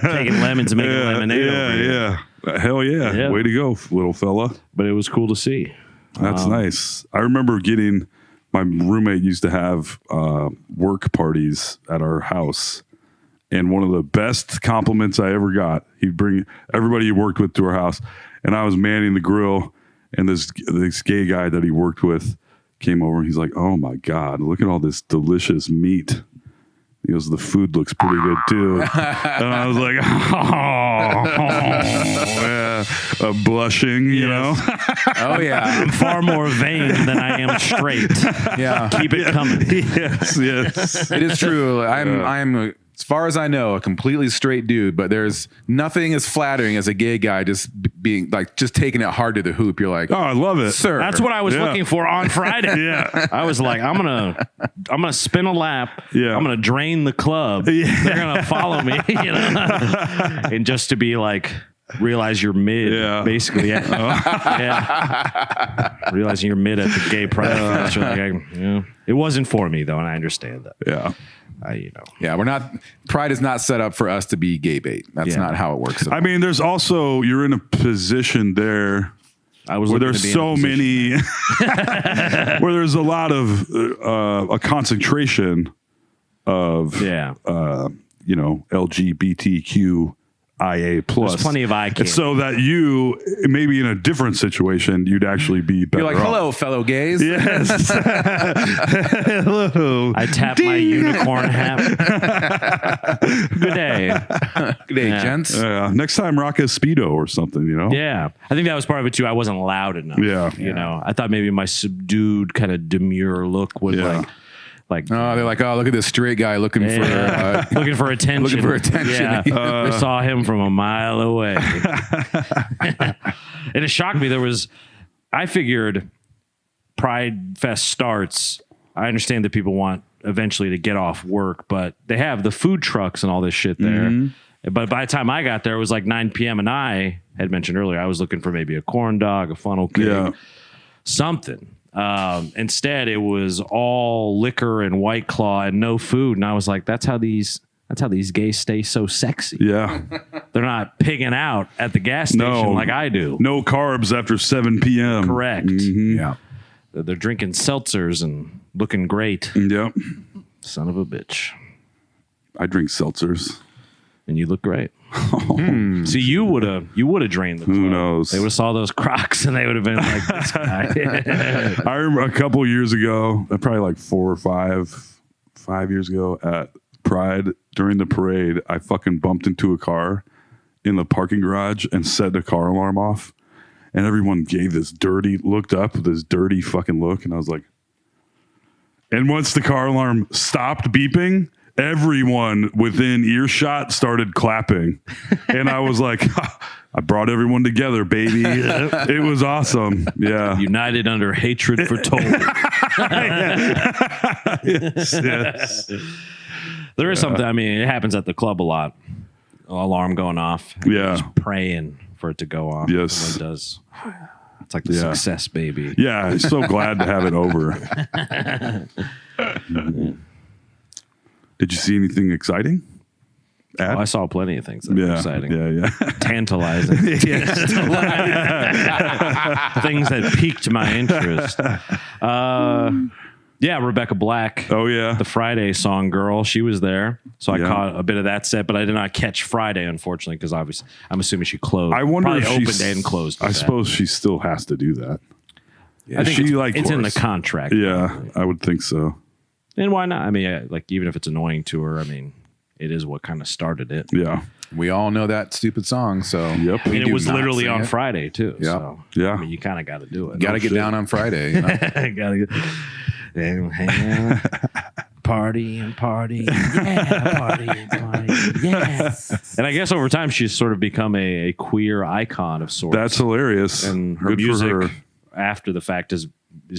taking lemons and making lemonade over here. Yeah. Hell yeah. Yeah. Way to go, little fella. But it was cool to see. That's nice. I remember my roommate used to have work parties at our house. And one of the best compliments I ever got, he'd bring everybody he worked with to our house. And I was manning the grill. And this gay guy that he worked with came over. And he's like, oh, my God, look at all this delicious meat. He goes, the food looks pretty good, too. And I was like, yeah. Blushing, you know? Oh yeah. I'm far more vain than I am straight. Yeah. Keep it coming. yes. It is true. I'm as far as I know, a completely straight dude, but there's nothing as flattering as a gay guy just being like just taking it hard to the hoop. You're like, Oh, I love it. sir. That's what I was Yeah. looking for on Friday. Yeah. I was like, I'm gonna spin a lap. Yeah. I'm gonna drain the club. Yeah. They're gonna follow me, you know. And just to be like, realize you're mid, Yeah. basically. Yeah. Realizing you're mid at the gay pride. Fest, you're like, it wasn't for me though, and I understand that. Yeah. Yeah, we're not. Pride is not set up for us to be gay bait. That's Yeah. not how it works. I mean, there's also, you're in a position there I was where looking there's to be in a so position. many, where there's a lot of a concentration of, LGBTQIA plus. There's plenty of eye And candy. so that you, maybe in a different situation, you'd actually be better You're like, off. hello, fellow gays. Yes. Hello. I tap my unicorn hat. Good day. Good day, Yeah. gents. Next time, rock a Speedo or something, you know? Yeah, I think that was part of it too. I wasn't loud enough. Yeah. you know, I thought maybe my subdued kind of demure look would Yeah. like Oh, they're like, oh, look at this straight guy looking for. looking for attention. Looking for attention. Yeah. They saw him from a mile away. And it shocked me. I figured Pride Fest starts. I understand that people want eventually to get off work, but they have the food trucks and all this shit there. But by the time I got there, it was like 9 p.m. And I had mentioned earlier, I was looking for maybe a corn dog, a funnel cake, Yeah. something. Instead, it was all liquor and White Claw and no food. And I was like, that's how these gays stay so sexy. Yeah. They're not pigging out at the gas station No. like I do. No carbs after 7 p.m. Correct. Yeah. They're drinking seltzers and looking great. Yep. Son of a bitch. I drink seltzers. And you look great. See, you would have drained the club. Who knows? They would have saw those Crocs and they would have been like, this guy. I remember a couple years ago, probably like 4 or 5 years ago at Pride during the parade, I fucking bumped into a car in the parking garage and set the car alarm off. And everyone looked up with this dirty fucking look. And I was like, and once the car alarm stopped beeping, everyone within earshot started clapping. And I was like, I brought everyone together, baby. It was awesome. Yeah. United under hatred for Toll. Yes. There is something, I mean, it happens at the club a lot. Alarm going off. Yeah. Just praying for it to go off. Yes. It does. It's like the success, baby. Yeah. I'm so glad to have it over. Did you see anything exciting? Oh, I saw plenty of things that were exciting. Yeah. Tantalizing. Things that piqued my interest. Yeah, Rebecca Black. Oh, yeah. The Friday song girl. She was there. So I caught a bit of that set, but I did not catch Friday, unfortunately, because obviously I'm assuming she closed. I wonder Probably if opened and closed. I suppose she still has to do that. Yeah, I think it's in the contract. Yeah, probably. I would think so. And why not? I mean, like, even if it's annoying to her, I mean, it is what kind of started it. Yeah. We all know that stupid song, so Yep. And it do was not literally sing on it. Friday, too. Yeah. So, Yeah. I mean, you kind of got to do it. Got to get shit. down on Friday. You know? Gotta party and party. Yeah, party and party. Yes. And I guess over time, she's sort of become a queer icon of sorts. That's hilarious. And her Good for music her. after the fact is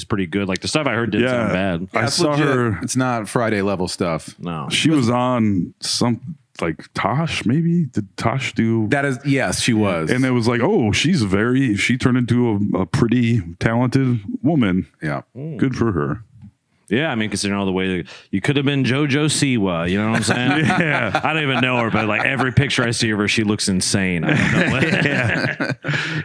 pretty good. Like the stuff I heard didn't sound bad. I It's saw legit. her. It's not Friday level stuff. No. She was on some like Tosh, maybe. Did Tosh do? That is, yes, she was. And it was like, oh, she turned into a pretty talented woman. yeah. Good for her. Yeah, I mean, considering all the way that you could have been JoJo Siwa, you know what I'm saying? Yeah. I don't even know her, but like every picture I see of her, she looks insane. I don't know.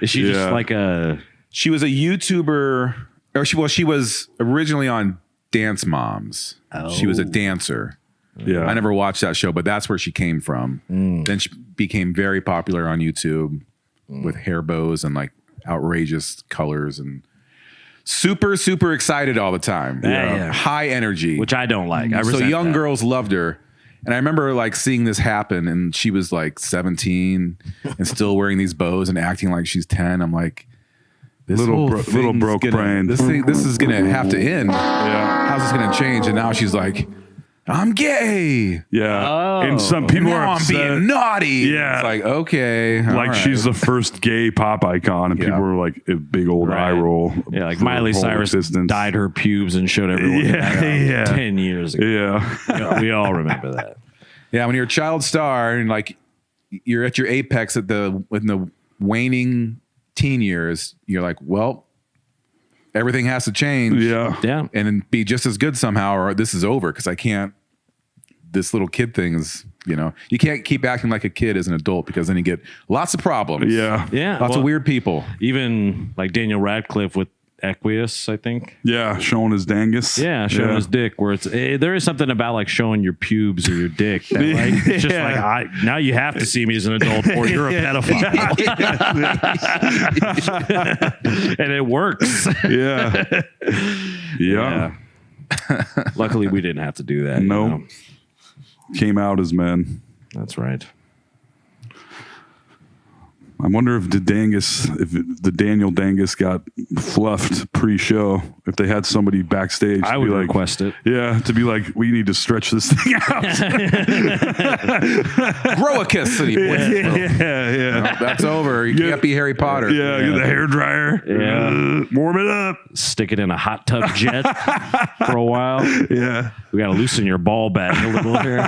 Is she just like a? She was a YouTuber, or she was originally on Dance Moms. She was a dancer. Yeah. I never watched that show, but that's where she came from. Then she became very popular on YouTube with hair bows and like outrageous colors and super, super excited all the time. Yeah. High energy. Which I don't like. I So resent young that. girls loved her. And I remember like seeing this happen, and she was like 17 and still wearing these bows and acting like she's 10. I'm like, this Little whole little thing's broke gonna- brain. This is gonna have to end. Yeah. How's this gonna change? And now she's like, I'm gay. Yeah. And some people are Now I'm upset. being naughty. Yeah. It's like, okay. all Like right. she's the first gay pop icon, and Yeah. people were like a big old Right. eye roll. Yeah, like for Miley her whole Cyrus existence. dyed her pubes and showed everyone Yeah, yeah. 10 years ago. Yeah. We all remember that. Yeah, when you're a child star and like you're at your apex in the waning teen years, you're like, well, everything has to change. Yeah. Yeah. And then be just as good somehow, or this is over because I can't. This little kid thing is, you can't keep acting like a kid as an adult because then you get lots of problems. Yeah. Yeah. Lots well, of weird people. Even like Daniel Radcliffe with Equius, I think. Yeah. Showing his dangus. Yeah, showing his dick. Where there is something about like showing your pubes or your dick that like it's just like now you have to see me as an adult or you're a pedophile, and it works. Yeah. Yeah. Luckily, we didn't have to do that. No. you know? Came out as men. That's right. I wonder if the Daniel Dangus got fluffed pre-show. If they had somebody backstage, I to would be like, request it. Yeah, to be like, we need to stretch this thing out. Grow a kiss, and he points at Will. Yeah. That's over. You can't be Harry Potter. Yeah, get the hair dryer. Yeah. Warm it up. Stick it in a hot tub jet for a while. Yeah. We got to loosen your ball bag a little here.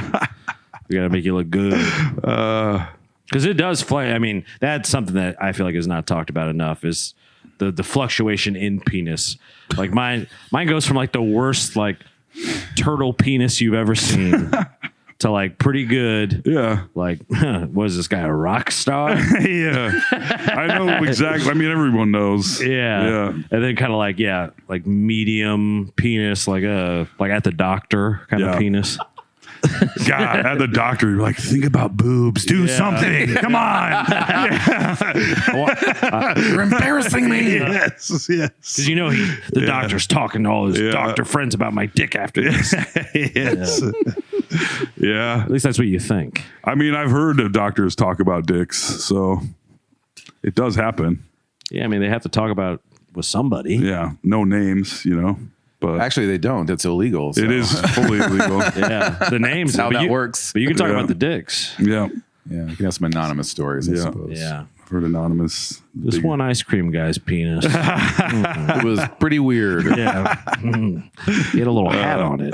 We got to make you look good. Because it does fly. I mean, that's something that I feel like is not talked about enough is the fluctuation in penis. Like mine goes from like the worst like turtle penis you've ever seen to like pretty good. Yeah. Like, was this guy a rock star? Yeah. I know exactly. I mean, everyone knows. Yeah. Yeah. And then kind of like medium penis, like at the doctor kind of penis. God, at the doctor, you're like, think about boobs. Do something. Come on. You're embarrassing me. Yes. Because the doctor's talking to all his doctor friends about my dick after this. Yes. Yeah. At least that's what you think. I mean, I've heard of doctors talk about dicks, so it does happen. Yeah, I mean, they have to talk about with somebody. Yeah, no names, but Actually, they don't. It's illegal. So. it is fully illegal. Yeah, the names. How but that you- works. But you can talk Yeah. about the dicks. Yeah, Yeah, you can have some anonymous stories, I Yeah. suppose. Yeah. I've heard anonymous. This big- one ice cream guy's penis. It was pretty weird. Yeah. He had a little hat on it.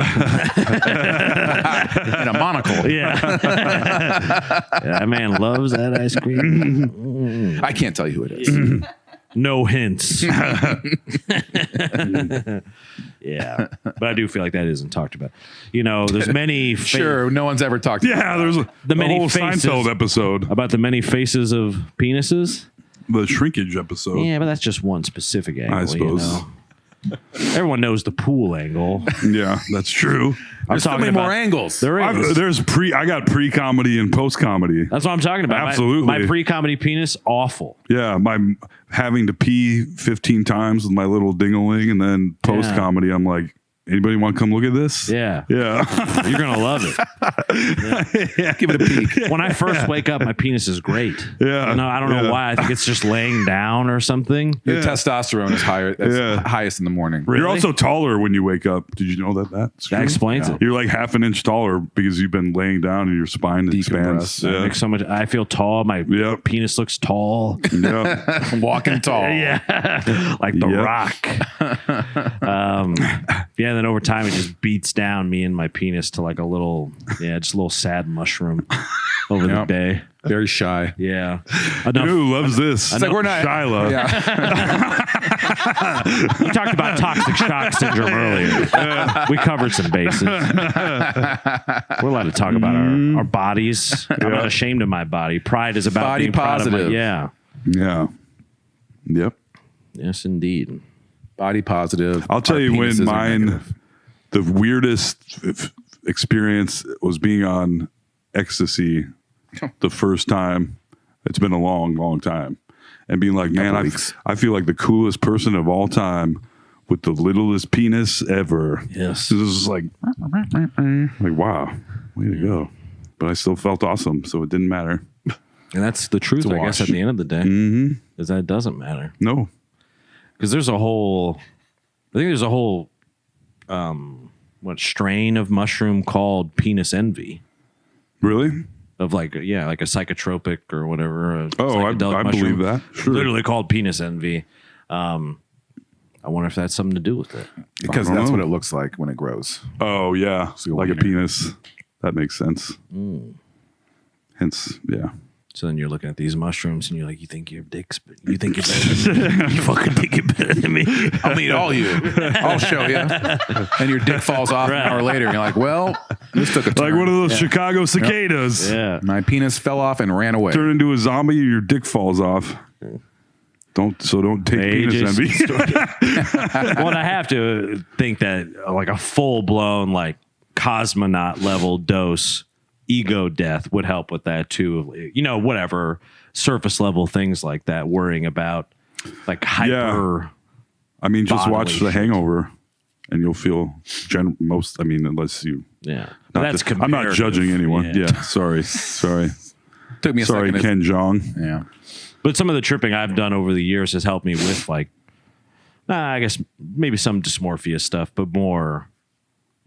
And a monocle. Yeah. Yeah, that man loves that ice cream. I can't tell you who it is. No hints. Yeah. But I do feel like that isn't talked about. There's many Sure, no one's ever talked. Yeah, there's the many whole faces. Seinfeld episode, about the many faces of penises. the shrinkage episode. Yeah, but that's just one specific angle. I suppose. Everyone knows the pool angle. Yeah, that's true. There's so many more angles. There is. I got pre-comedy and post-comedy. That's what I'm talking about. Absolutely. My pre-comedy penis, awful. Yeah, my having to pee 15 times with my little ding-a-ling, and then post-comedy, I'm like, anybody want to come look at this? Yeah. Yeah. You're going to love it. Give it a peek. When I first wake up, my penis is great. Yeah. I don't know Yeah. why. I think it's just laying down or something. Your testosterone is higher. That's Yeah. highest in the morning. Really? You're also taller when you wake up. Did you know that's true? That explains it. You're like half an inch taller because you've been laying down and your spine expands. Decompress. I make so much. I feel tall. My Yep. penis looks tall. Yeah. Walking tall. Yeah, like the Yep. Rock. Yeah. Then over time, it just beats down me and my penis to like a little, just a little sad mushroom over the Yep. day. Very shy. Yeah. You know who loves this? It's like we're not. Shyla. Yeah. We talked about toxic shock syndrome earlier. We covered some bases. We're allowed to talk about our bodies. I'm not ashamed of my body. Pride is about Body being proud of positive. yeah. Yeah. Yep. Yes, indeed. Body positive. I'll tell Our you when penises are mine, negative. the weirdest experience was being on ecstasy the first time. It's been a long, long time. And being like, man, weeks. I feel like the coolest person of all time with the littlest penis ever. Yes. This is like, wow, way to go. But I still felt awesome, so it didn't matter. And that's the truth, It's a I guess, wash. at the end of the day, is that it doesn't matter. No. Because there's a whole strain of mushroom called penis envy. Really? Of like a psychotropic or whatever. Oh, I psychedelic mushroom. believe that. Sure. Literally called penis envy. I wonder if that's something to do with it. Because I don't that's know. what it looks like when it grows. Oh, yeah. So you Like a walk in here. penis. That makes sense. Hence, yeah. So then you're looking at these mushrooms and you're like, you think you're dicks, but you think you're better than me. You fucking think you're better than me. I'll meet all you. I'll show you. And your dick falls off Right. an hour later. And you're like, well, this took a turn. Like one of those Chicago cicadas. Yeah. My penis fell off and ran away. Turn into a zombie, your dick falls off. Don't take penis Ages. envy. Well, and I have to think that like a full blown like cosmonaut level dose ego death would help with that too. Whatever surface level things like that, worrying about like hyper. I mean, just Bodily watch The shit. Hangover, and you'll feel unless you. Yeah. But that's I'm not comparative. judging anyone. Yeah. Yeah, sorry. Took me a Sorry, second. Ken Jeong. Yeah. But some of the tripping I've done over the years has helped me with like, I guess maybe some dysmorphia stuff, but more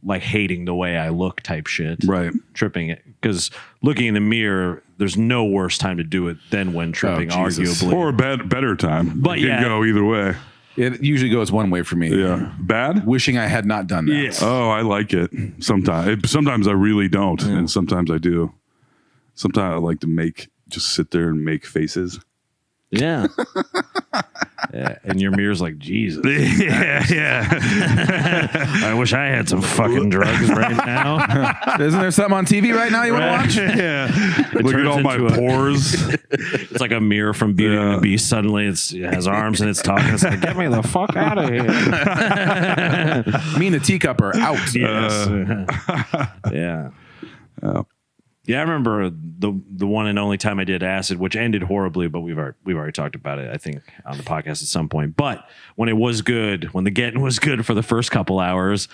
like hating the way I look type shit. Right. Tripping it. Because looking in the mirror, there's no worse time to do it than when tripping, Jesus. arguably. Or a better time. But it yeah. can go either way. It usually goes one way for me. Yeah. Bad? Wishing I had not done that. Yeah. Oh, I like it. Sometimes I really don't, and sometimes I do. Sometimes I like to just sit there and make faces. Yeah. Yeah. And your mirror's like, Jesus. Yeah. I wish I had some fucking drugs right now. Isn't there something on TV right now you want to watch? Yeah. Look at turns all my into a- pores. It's like a mirror from Beauty and the Beast. Suddenly it has arms and it's talking. It's like, get me the fuck out of here. Me and the teacup are out. Yes. Yeah. Yeah, I remember the one and only time I did acid, which ended horribly, but we've already talked about it, I think, on the podcast at some point. But when it was good, when the getting was good for the first couple hours,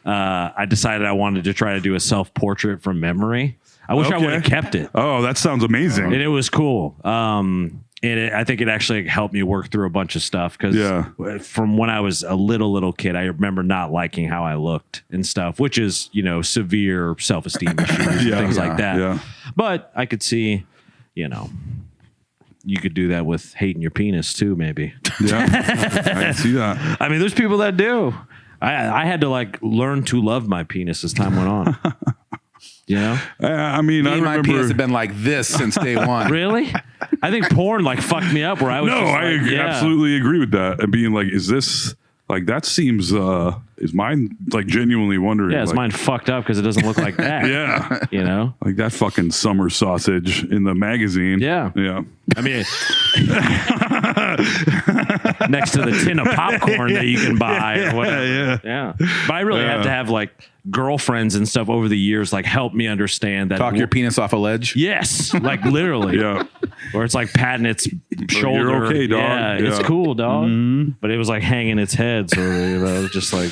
I decided I wanted to try to do a self-portrait from memory. I wish I Okay. would have kept it. Oh, that sounds amazing. And it was cool. And I think it actually helped me work through a bunch of stuff because from when I was a little kid, I remember not liking how I looked and stuff, which is, severe self-esteem issues and things like that. Yeah. But I could see, you could do that with hating your penis too, maybe. Yeah, I can see that. I mean, there's people that do. I had to learn to love my penis as time went on. I mean, I my remember. penis have been like this since day one. Really? I think porn fucked me up where I was. Absolutely agree with that. And being like, is this that seems is mine genuinely wondering? Yeah, is mine fucked up because it doesn't look like that? Yeah, like that fucking summer sausage in the magazine. Yeah. I mean, next to the tin of popcorn that you can buy or whatever. Yeah. But I really had to have girlfriends and stuff over the years help me understand that. Talk your penis off a ledge? Yes, literally. Yeah. Or it's patting its shoulder. You're okay, dog. Yeah, it's cool, dog. Mm-hmm. But it was hanging its head, so just I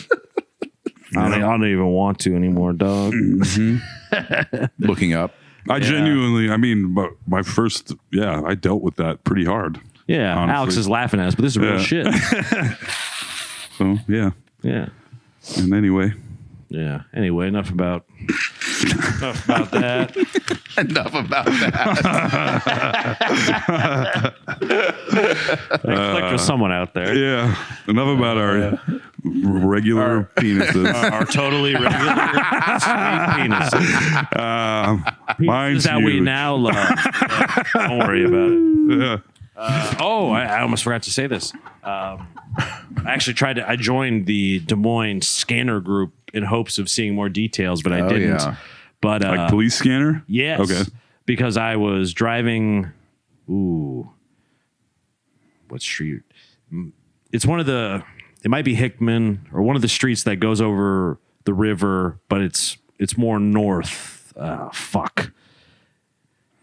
don't even want to anymore, dog. Mm-hmm. Looking up. I genuinely, I mean, but my first, I dealt with that pretty hard. Yeah, honestly. Alex is laughing at us, but this is real shit. So, yeah. Yeah. And anyway. Yeah. Anyway, enough about that. Enough about that. I clicked with someone out there. Yeah. Enough about our regular penises. Our totally regular penises. Mine's that huge. we now love. Don't worry about it. I almost forgot to say this. I actually I joined the Des Moines scanner group in hopes of seeing more details, but I didn't. Yeah. But police scanner? Yes. Okay. Because I was driving. What street? It's one of the. It might be Hickman or one of the streets that goes over the river, but it's more north. Fuck.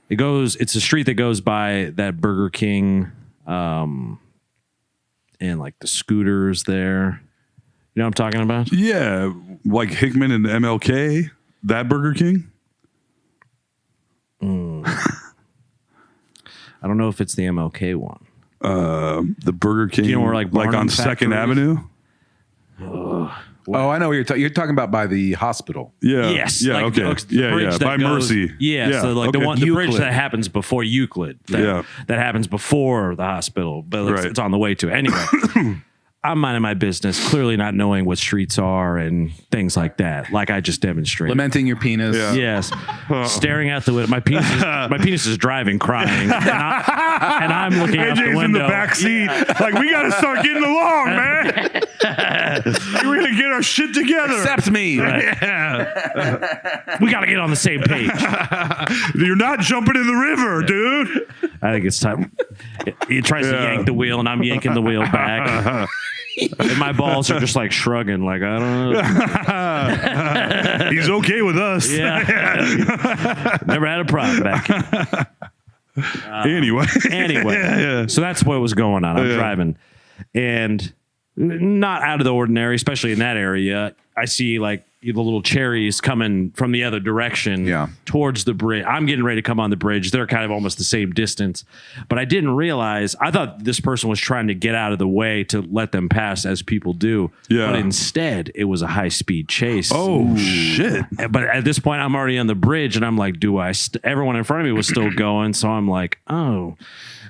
It's a street that goes by that Burger King, and the scooters there. You know what I'm talking about? Yeah, Hickman and MLK, that Burger King. I don't know if it's the MLK one. The Burger King, where on Barnum 2nd Factory Avenue. I know what you're talking about by the hospital. Yeah. Yes. Yeah. Okay. Yeah. By Mercy. Yeah. So the bridge that happens before Euclid. That happens before the hospital, but it's on the way to it. Anyway, I'm minding my business, clearly not knowing what streets are and things like that, like I just demonstrated. Lamenting your penis. Yeah. Yes. Staring out the window. My penis is driving, crying. And I'm looking out the AJ's window. in the back seat. We got to start getting along, man. We're going to get our shit together. Accept me. Right. We got to get on the same page. You're not jumping in the river, dude. I think it's time. He tries to yank the wheel, and I'm yanking the wheel back. And my balls are just shrugging, I don't know. He's okay with us. Yeah. Never had a problem back here. Anyway. So that's what was going on. I'm driving, and not out of the ordinary, especially in that area. I see the little cherries coming from the other direction towards the bridge. I'm getting ready to come on the bridge. They're kind of almost the same distance, but I didn't realize. I thought this person was trying to get out of the way to let them pass, as people do. Yeah. But instead, it was a high-speed chase. Oh, shit. But at this point, I'm already on the bridge, and I'm like, everyone in front of me was still going, so I'm like, oh.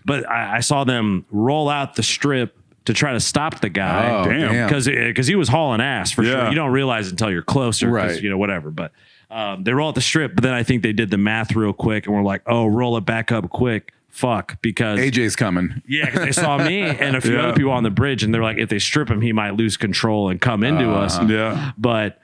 But I saw them roll out the strip to try to stop the guy. Oh, damn. Because he was hauling ass for sure. You don't realize it until you're closer, right? Whatever. But they roll out the strip, but then I think they did the math real quick, and we're like, oh, roll it back up quick. Fuck, because AJ's coming. Yeah, because they saw me and a few other people on the bridge, and they're like, if they strip him, he might lose control and come into us. Yeah. But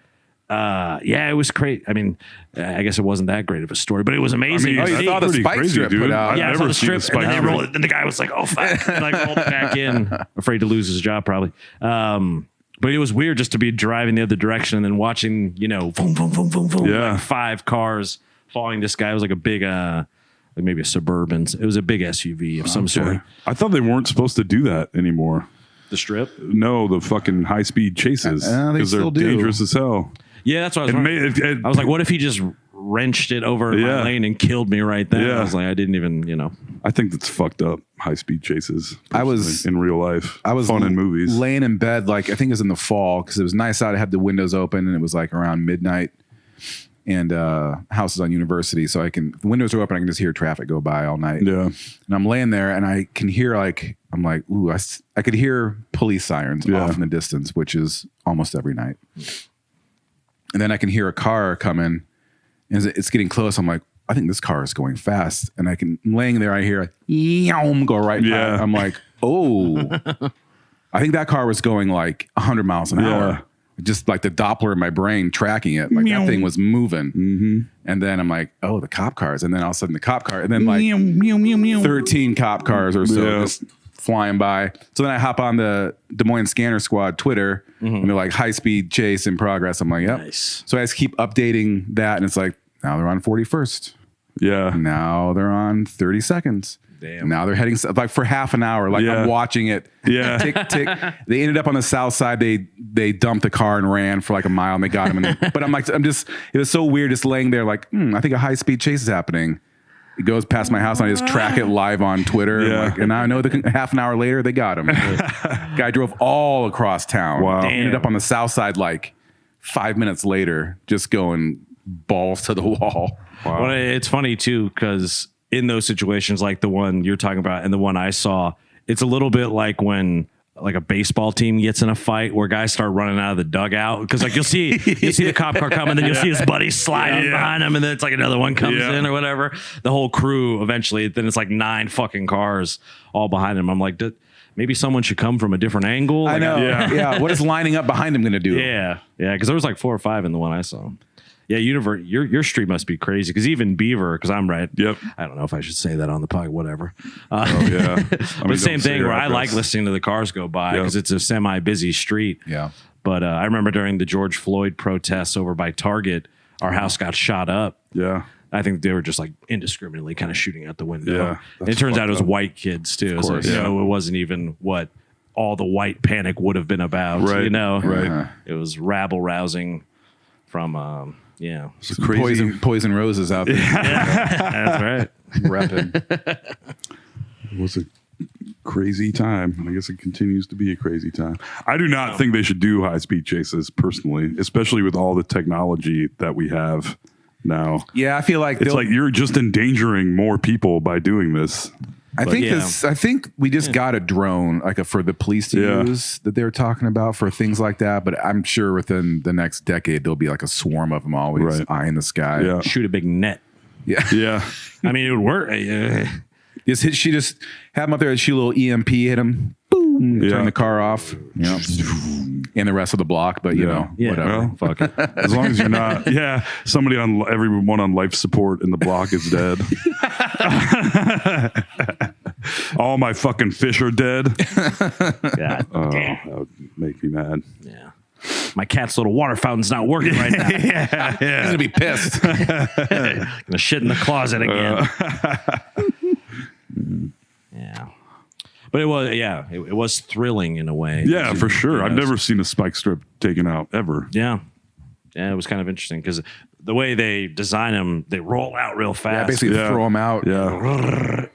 it was great. I mean, I guess it wasn't that great of a story, but it was amazing. you saw the spike strip put out. Yeah, I saw the strip, and they rolled it, and the guy was like, "Oh fuck!" And rolled it back in, afraid to lose his job probably. But it was weird just to be driving the other direction and then watching, boom, boom, boom, boom, boom, 5 cars following this guy. It was like a big, maybe a Suburban. It was a big SUV of some sort. I thought they weren't supposed to do that anymore. The strip? No, the fucking high speed chases they because they're still do. dangerous as hell. Yeah, that's what I was wondering. I was like, what if he just wrenched it over in my Yeah. lane and killed me right then. Yeah. I was like, I didn't even, you know. I think that's fucked up. High speed chases. I was- personally, in real life. I was fun in movies. laying in bed, like I think it was in the fall because it was nice out. I had the windows open and it was like around midnight. And house is on University, so the windows are open. I can just hear traffic go by all night. Yeah. And I'm laying there, and I can hear I'm like, ooh, I could hear police sirens off in the distance, which is almost every night. And then I can hear a car coming, and it's getting close. I'm like, I think this car is going fast, and I'm laying there. I hear go right by. Yeah. I'm like, oh, I think that car was going like 100 miles an hour. Just like the Doppler in my brain tracking it. Like that thing was moving. Mm-hmm. And then I'm like, oh, the cop cars. And then all of a sudden the cop car. And then like 13 cop cars or so just flying by. So then I hop on the Des Moines Scanner Squad Twitter and they're like high speed chase in progress. I'm like, yep. Nice. So I just keep updating that. And it's like, now they're on 41st. Yeah. Now they're on 30 seconds. Damn. Now they're heading like for half an hour. Like I'm watching it. Yeah. Tick, tick. They ended up on the south side. They dumped the car and ran for like a mile and they got him. But it was so weird just laying there like, I think a high speed chase is happening. It goes past my house and I just track it live on Twitter. Yeah. And I know that half an hour later they got him. Guy drove all across town. Wow. Ended up on the south side like 5 minutes later, just going balls to the wall. Well, it's funny too, because in those situations like the one you're talking about and the one I saw, it's a little bit like when like a baseball team gets in a fight where guys start running out of the dugout because like you'll see the cop car coming, then you'll see his buddy sliding behind him, and then it's like another one comes in or whatever. The whole crew eventually, then it's like 9 fucking cars all behind him. I'm like, maybe someone should come from a different angle. I Like, know. Yeah. What is lining up behind him going to do? Yeah, because there was like 4 or 5 in the one I saw. Yeah, your street must be crazy because even Beaver, because I'm right. Yep. I don't know if I should say that on the podcast, whatever. Yeah. But same thing where I like listening to the cars go by because it's a semi-busy street. Yeah. But I remember during the George Floyd protests over by Target, our house got shot up. Yeah. I think they were just like indiscriminately kind of shooting out the window. Yeah, And it turns out it was fucked up. white kids too. So, course, you know, it wasn't even what all the white panic would have been about. Right, You know, right. It was rabble rousing from. Yeah, It's crazy. Poison roses out there. that's right. Repping. It was a crazy time. And I guess it continues to be a crazy time. I do not think they should do high speed chases personally, especially with all the technology that we have now. Yeah, I feel like It's like you're just endangering more people by doing this. I think yeah. I think we just got a drone for the police to use that they were talking about for things like that. But I'm sure within the next decade there'll be like a swarm of them always Right. eyeing the sky. Yeah. Shoot a big net. Yeah. Yeah. I mean, it would work. She just had him up there and shoot a little EMP, hit him, boom, turn the car off. You know, and the rest of the block. But you know, whatever. Well, Fuck it. as long as you're not, everyone on life support in the block is dead. All my fucking fish are dead. God Oh, damn. that would make me mad. Yeah. My cat's little water fountain's not working right now. He's gonna be pissed. Gonna shit in the closet again. Yeah. But it was thrilling in a way. Yeah, for sure. You I've know, never seen a spike strip taken out ever. Yeah. Yeah, it was kind of interesting because the way they design them, they roll out real Yeah, fast. basically throw him out. Yeah.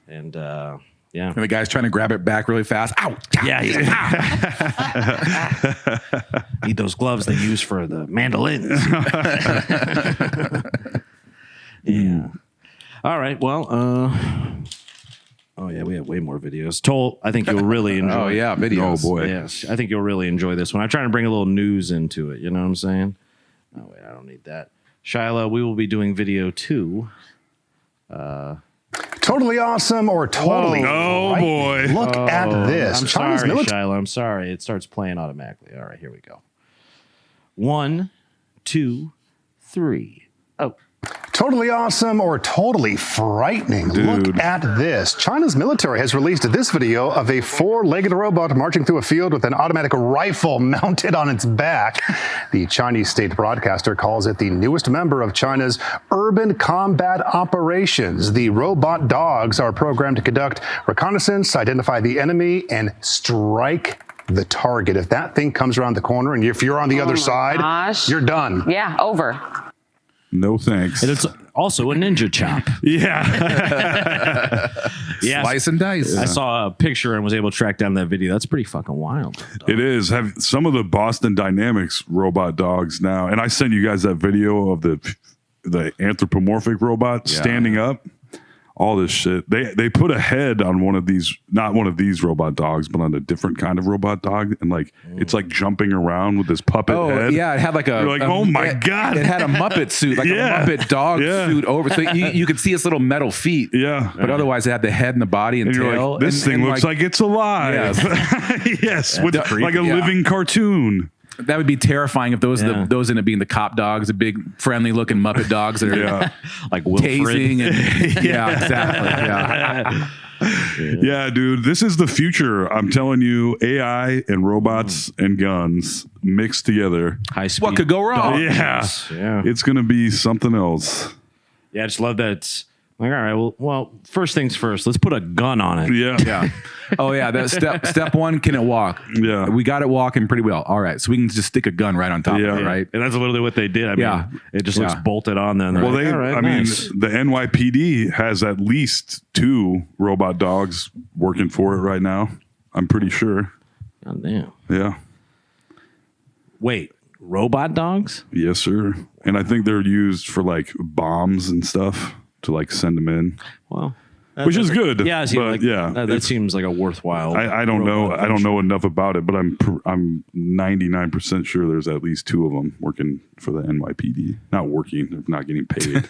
And And the guy's trying to grab it back really fast. Ow! Yeah, he's like, need those gloves they use for the mandolins. Yeah. All right. Well, oh yeah, we have way more videos. Toll, I think you'll really enjoy. Oh yeah, videos. Oh boy. Yes, I think you'll really enjoy this one. I'm trying to bring a little news into it. You know what I'm saying? Oh wait, I don't need that. Shiloh, we will be doing video 2. Totally awesome or totally Oh right? boy. Look at this. I'm China's sorry, military. Shiloh. I'm sorry. It starts playing automatically. All right, here we go. 1, 2, 3. Oh. Totally awesome or totally frightening. Dude. Look at this. China's military has released this video of a 4-legged robot marching through a field with an automatic rifle mounted on its back. The Chinese state broadcaster calls it the newest member of China's urban combat operations. The robot dogs are programmed to conduct reconnaissance, identify the enemy, and strike the target. If that thing comes around the corner and if you're on the other side, gosh. you're done. Yeah, over. No thanks. And it's also a ninja chop. Yeah. Yeah. Slice and dice. I saw a picture and was able to track down that video. That's pretty fucking wild. It is. Have some of the Boston Dynamics robot dogs now, and I sent you guys that video of the anthropomorphic robot standing up. All this shit. They put a head on one of these, not one of these robot dogs, but on a different kind of robot dog, and like it's like jumping around with this puppet head. Yeah, it had like You're like, oh my god! It had a Muppet suit, like a Muppet dog suit over, so you could see its little metal feet. Yeah, but otherwise it had the head and the body and you're tail. like, this thing looks like it's alive. Yes, yes, with like a living cartoon. That would be terrifying if those those end up being the cop dogs, the big friendly looking Muppet dogs that are like Wilfred. tasing and exactly. Yeah, dude, this is the future. I'm telling you, AI and robots and guns mixed together. High speed. What could go wrong? Yeah, it's gonna be something else. Yeah, I just love that. It's like, all right, well, first things first. Let's put a gun on it. Yeah. Oh yeah, that step one, can it walk? Yeah, we got it walking pretty well. All right, so we can just stick a gun right on top of it, right? And that's literally what they did. I mean, it just looks bolted on then. Well, like, I mean, the NYPD has at least 2 robot dogs working for it right now. I'm pretty sure. God damn. Yeah. Wait, robot dogs? Yes, sir. And I think they're used for like bombs and stuff to like send them in. Well, which is good. Yeah, that seems like a worthwhile. I don't know. I don't know enough about it, but I'm 99% sure there's at least 2 of them working for the NYPD. Not working, they're not getting paid.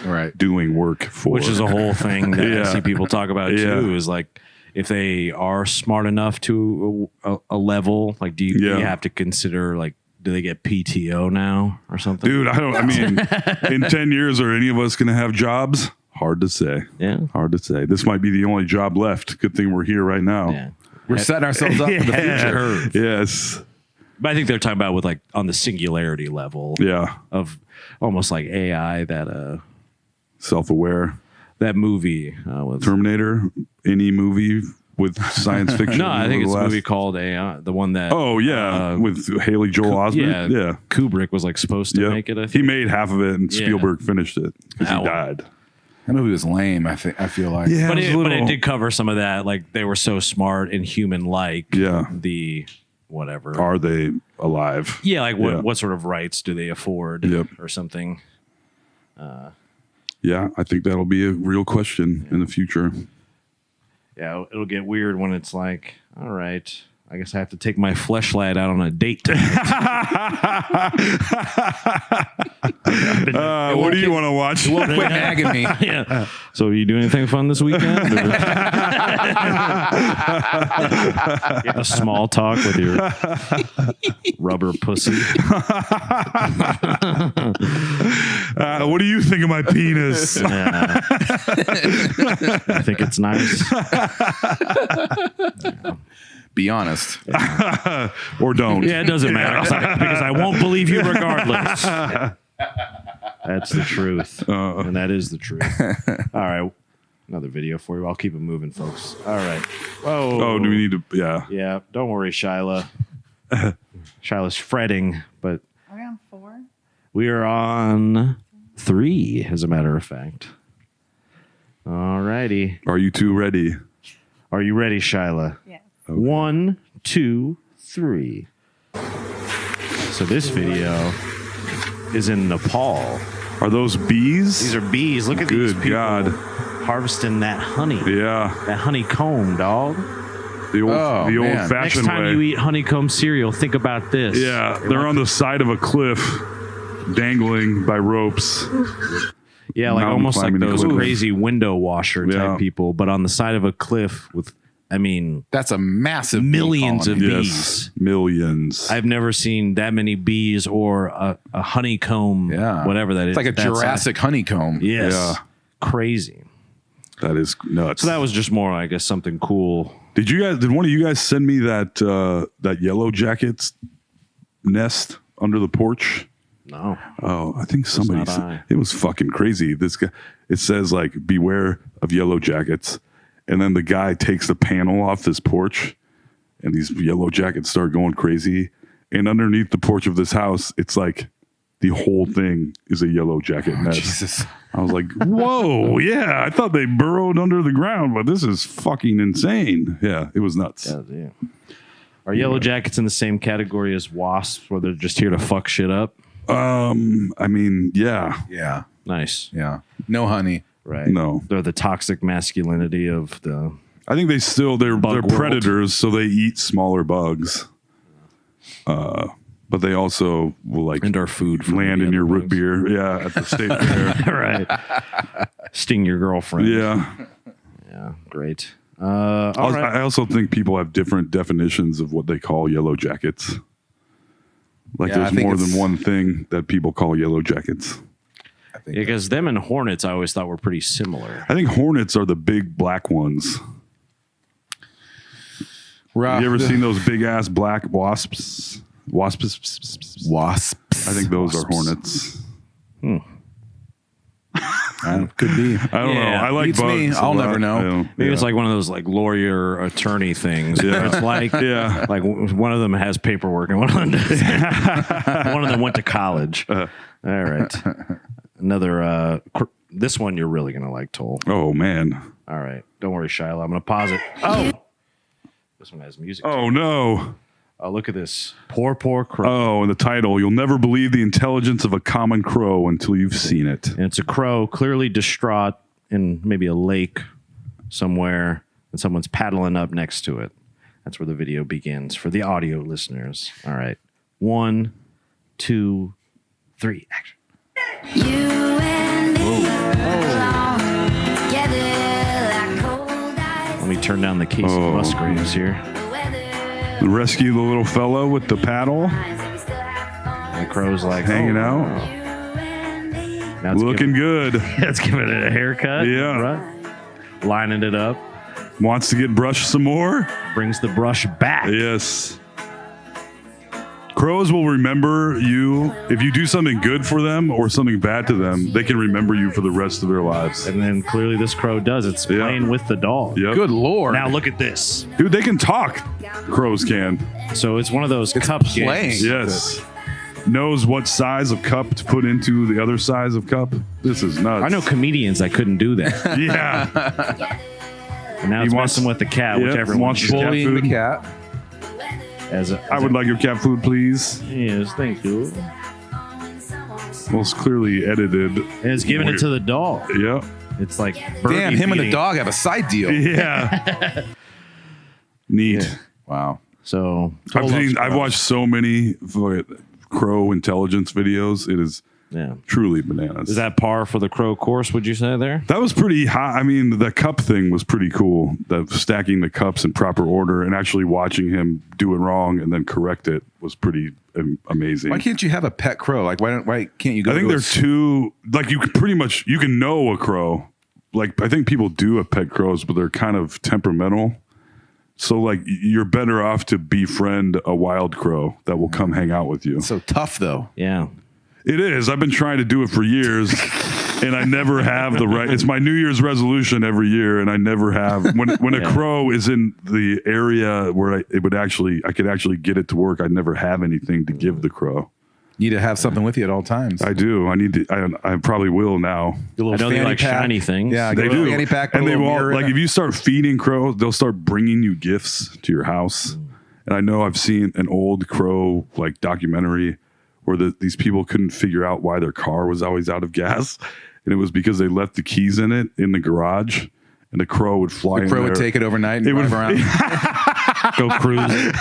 right. Doing work for, which is a whole thing that I see people talk about too. Is like if they are smart enough to a level, like do you have to consider like, do they get PTO now or something? Dude, I mean, in 10 years, are any of us going to have jobs? Hard to say. Yeah. Hard to say. This might be the only job left. Good thing we're here right now. Yeah. We're setting ourselves up for the future. Yes. But I think they're talking about with like on the singularity level. Yeah. Of almost like AI that self-aware. That movie with Terminator, any movie with science fiction. No, I think it's a movie called AI, the one that with Haley Joel Osment. Yeah. Kubrick was like supposed to make it. I think. He made half of it and Spielberg finished it because he died. That movie was lame. I feel like. Yeah, but it did cover some of that. Like they were so smart and human-like. Yeah. The whatever. Are they alive? Yeah. Like what sort of rights do they afford? Or something. Yeah, I think that'll be a real question in the future. Yeah, it'll get weird when it's like, all right, I guess I have to take my fleshlight out on a date tonight. What do you want to watch? It won't quit nagging me. Yeah. So you do anything fun this weekend? Get a small talk with your rubber pussy. What do you think of my penis? I think it's nice. Be honest. Or don't. Yeah, it doesn't matter because I won't believe you regardless. That's the truth. And that is the truth. All right. Another video for you. I'll keep it moving, folks. All right. Whoa. Oh, do we need to? Yeah. Yeah. Don't worry, Shyla. Shyla's fretting, but. Are we on 4? We are on 3, as a matter of fact. All righty. Are you two ready? Are you ready, Shyla? Yeah. Okay. 1, 2, 3. So this video is in Nepal. Are those bees? These are bees. Look at these people harvesting that honey. Yeah. That honeycomb, dog. The old-fashioned Next time way. you eat honeycomb cereal, think about this. Yeah, they're on the side of a cliff, dangling by ropes. Yeah, like almost like those crazy window washer type people, but on the side of a cliff with, I mean, that's a massive millions of bees. Yes, millions. I've never seen that many bees or a honeycomb, whatever that is. It's like a Jurassic honeycomb. Yes. Yeah. Crazy. That is nuts. So that was just more, I guess, something cool. Did one of you guys send me that Yellow Jackets nest under the porch? No. Oh, I think somebody said it was fucking crazy. This guy, it says like, beware of Yellow Jackets. And then the guy takes the panel off this porch and these Yellow Jackets start going crazy. And underneath the porch of this house, it's like the whole thing is a yellow jacket nest. Jesus. I was like, whoa, yeah. I thought they burrowed under the ground, but this is fucking insane. Yeah, it was nuts. Yeah. Are yellow jackets in the same category as wasps, where they're just here to fuck shit up? I mean, yeah. Yeah. Nice. Yeah. No honey. Right. No. They're the toxic masculinity of the... I think they're Bug predators, so they eat smaller bugs. But they also will like and our food for land the in your other root bugs. beer. Yeah, at the state fair. Right. Sting your girlfriend. Yeah. Yeah. Great. All right. I also think people have different definitions of what they call yellow jackets. Like Yeah, I there's think more it's- than one thing that people call yellow jackets. I think Because them and hornets, I always thought were pretty similar. I think hornets are the big black ones. Have you ever seen those big ass black wasps? Wasps. wasps? I think those are hornets. Could be. I don't know. I like Beats bugs. me. a I'll lot. never know. I don't- Maybe yeah. it's like one of those like lawyer attorney things. Yeah. It's like like one of them has paperwork and one of them doesn't. One of them went to college. All right. Another this one you're really gonna like, Toll. Oh man. All right. Don't worry, Shiloh. I'm gonna pause it. Oh, this one has music. Oh no. Oh, look at this. Poor crow. Oh, and the title, you'll never believe the intelligence of a common crow until you've seen it. And it's a crow clearly distraught in maybe a lake somewhere, and someone's paddling up next to it. That's where the video begins for the audio listeners. All right. 1, 2, 3, action. Let me turn down the Casey Musgraves here. Rescue the little fellow with the paddle, And the crow's like hanging out, Now it's looking good. It's giving it a haircut. Yeah. Right? Lining it up. Wants to get brushed some more. Brings the brush back. Yes. Crows will remember you if you do something good for them or something bad to them. They can remember you for the rest of their lives. And then clearly this crow does. It's Yeah. playing with the doll. Yep. Good Lord. Now look at this. Dude, they can talk. Crows can. So it's one of those cup playing. games. Yes. Knows what size of cup to put into the other size of cup. This is nuts. I know comedians that couldn't do that. Yeah. And now it's wants- messing with the cat, which Yep, everyone wants should cat Bullying the food. cat. I would like your cat food, please. Yes, thank you. Most clearly edited. And it's giving it to the dog. Yep. It's like Damn, Birdie him and the beating- dog have a side deal. Yeah. Neat. Wow. So I've watched so many crow intelligence videos. It is Yeah. truly bananas. Is that par for the crow course? Would you say there? That was pretty high. I mean, the cup thing was pretty cool. The stacking the cups in proper order and actually watching him do it wrong and then correct it was pretty amazing. Why can't you have a pet crow? Like, why can't you go? I think to they're too like you can pretty much you can know a crow. Like I think people do have pet crows, but they're kind of temperamental. So like you're better off to befriend a wild crow that will come hang out with you. so tough though. Yeah. It is. I've been trying to do it for years, and I never have the right. It's my New Year's resolution every year, and I never have. When a crow is in the area where I could actually get it to work, I never have anything to give the crow. You need to have something with you at all times. I do. I need to. I probably will now. Your little I know they fanny like pack. shiny things. Yeah, They get a little do, fanny pack, and they will. mirror in Like it. if you start feeding crows, they'll start bringing you gifts to your house. And I know I've seen an old crow like documentary where these people couldn't figure out why their car was always out of gas, and it was because they left the keys in it in the garage, and the crow would fly. The crow in would there. take it overnight and It would- drive around. Go cruise.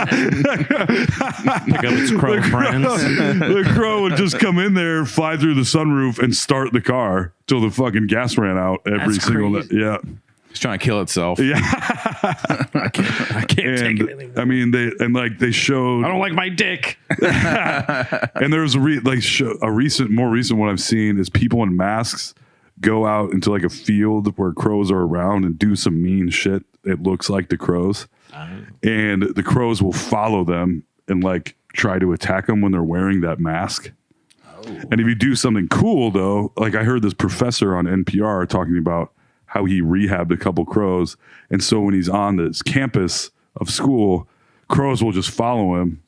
Pick up its crow friends. The crow would just come in there, fly through the sunroof, and start the car till the fucking gas ran out every That's single crazy. day. Yeah. It's trying to kill itself. Yeah. I can't take it And anymore. I mean, they showed, I don't like my dick. and there's a more recent one I've seen is people in masks go out into like a field where crows are around and do some mean shit. It looks like the crows, and the crows will follow them and like try to attack them when they're wearing that mask. And if you do something cool though, like I heard this professor on NPR talking about how he rehabbed a couple crows. And so when he's on this campus of school, crows will just follow him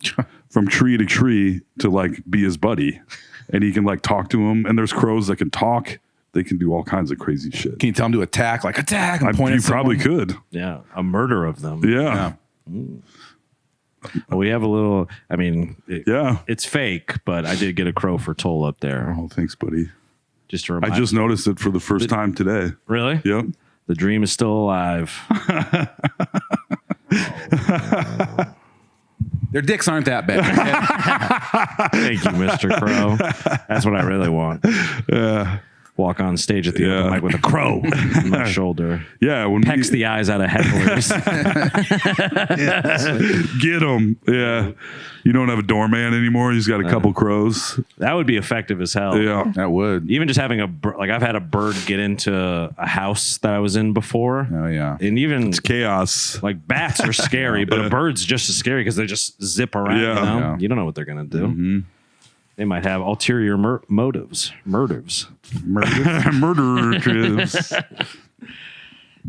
from tree to tree to like be his buddy, and he can like talk to him. And there's crows that can talk. They can do all kinds of crazy shit. Can you tell him to attack? Like attack. And point You at someone? probably could. Yeah, a murder of them. Yeah. Well, we have a little. I mean, Yeah. it's fake, but I did get a crow for toll up there. Oh, thanks, buddy. Just to I remind. just noticed it for the first time today. Really? Yep. The dream is still alive. Their dicks aren't that bad. Thank you, Mr. Crow. That's what I really want. Yeah. Walk on stage at the open mic with a crow on my shoulder. Yeah. When Pecks the eyes out of hecklers. Get him. Yeah. You don't have a doorman anymore. He's got a couple crows. That would be effective as hell. Yeah. That would. Even just having I've had a bird get into a house that I was in before. Oh yeah. And even It's chaos. like bats are scary, but a bird's just as scary because they just zip around. Yeah. You know? Yeah. You don't know what they're going to do. They might have ulterior motives. Murders. Murder trips.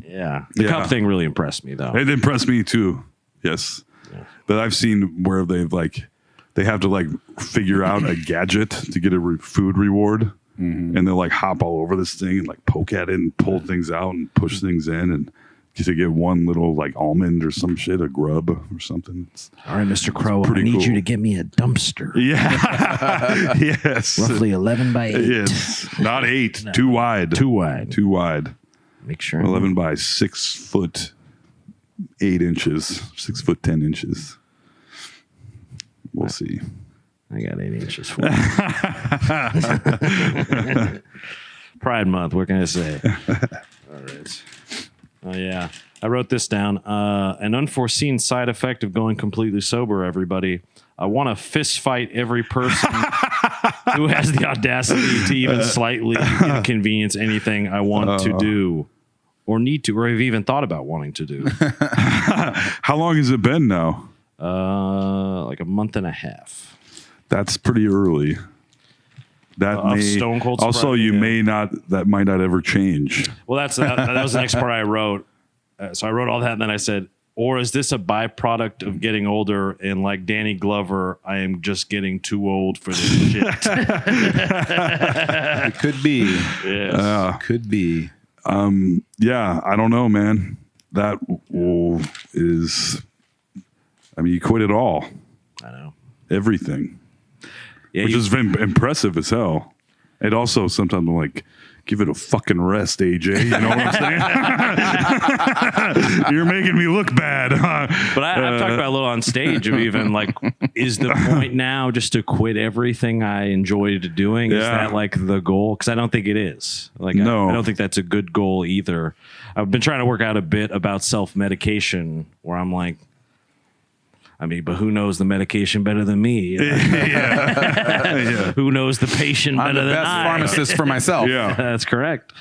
Yeah. The Yeah. cup thing really impressed me, though. It impressed me too. Yes. But I've seen where they have to like figure out a gadget to get a food reward. And they'll like hop all over this thing and like poke at it and pull things out and push things in and to get one little like almond or some shit, a grub or something. All right, Mr. Crow, I pretty need cool. you to get me a dumpster. Yeah. Yes. Roughly 11 by 8. It's not 8, too wide. Too wide. Too wide. Make sure. 11 by 6 foot 8 inches. 6 foot 10 inches. We'll see. I got 8 inches for you. Pride Month. What can I say? All right. Oh, yeah. I wrote this down. An unforeseen side effect of going completely sober, everybody. I want to fist fight every person who has the audacity to even slightly inconvenience anything I want to do or need to, or have even thought about wanting to do. How long has it been now? Like a month and a half. That's pretty early. That Of stone cold also sobriety, you yeah. may not. That might not ever change. Well, that was the next part I wrote. So I wrote all that, and then I said, or is this a byproduct of getting older? And like Danny Glover, I am just getting too old for this shit. It could be. Yes. Could be. Yeah, I don't know, man. That is. I mean, you quit it all, I know. everything, Yeah, which has been impressive as hell. It also sometimes I'm like, give it a fucking rest, AJ. You know what I'm saying? You're making me look bad. but I've talked about a little on stage of even like, is the point now just to quit everything I enjoyed doing? Is Yeah. that like the goal? Because I don't think it is. Like, No. I don't think that's a good goal either. I've been trying to work out a bit about self-medication where I'm like, I mean, but who knows the medication better than me? Who knows the patient I'm better the than best I? pharmacist for myself. Yeah. That's correct.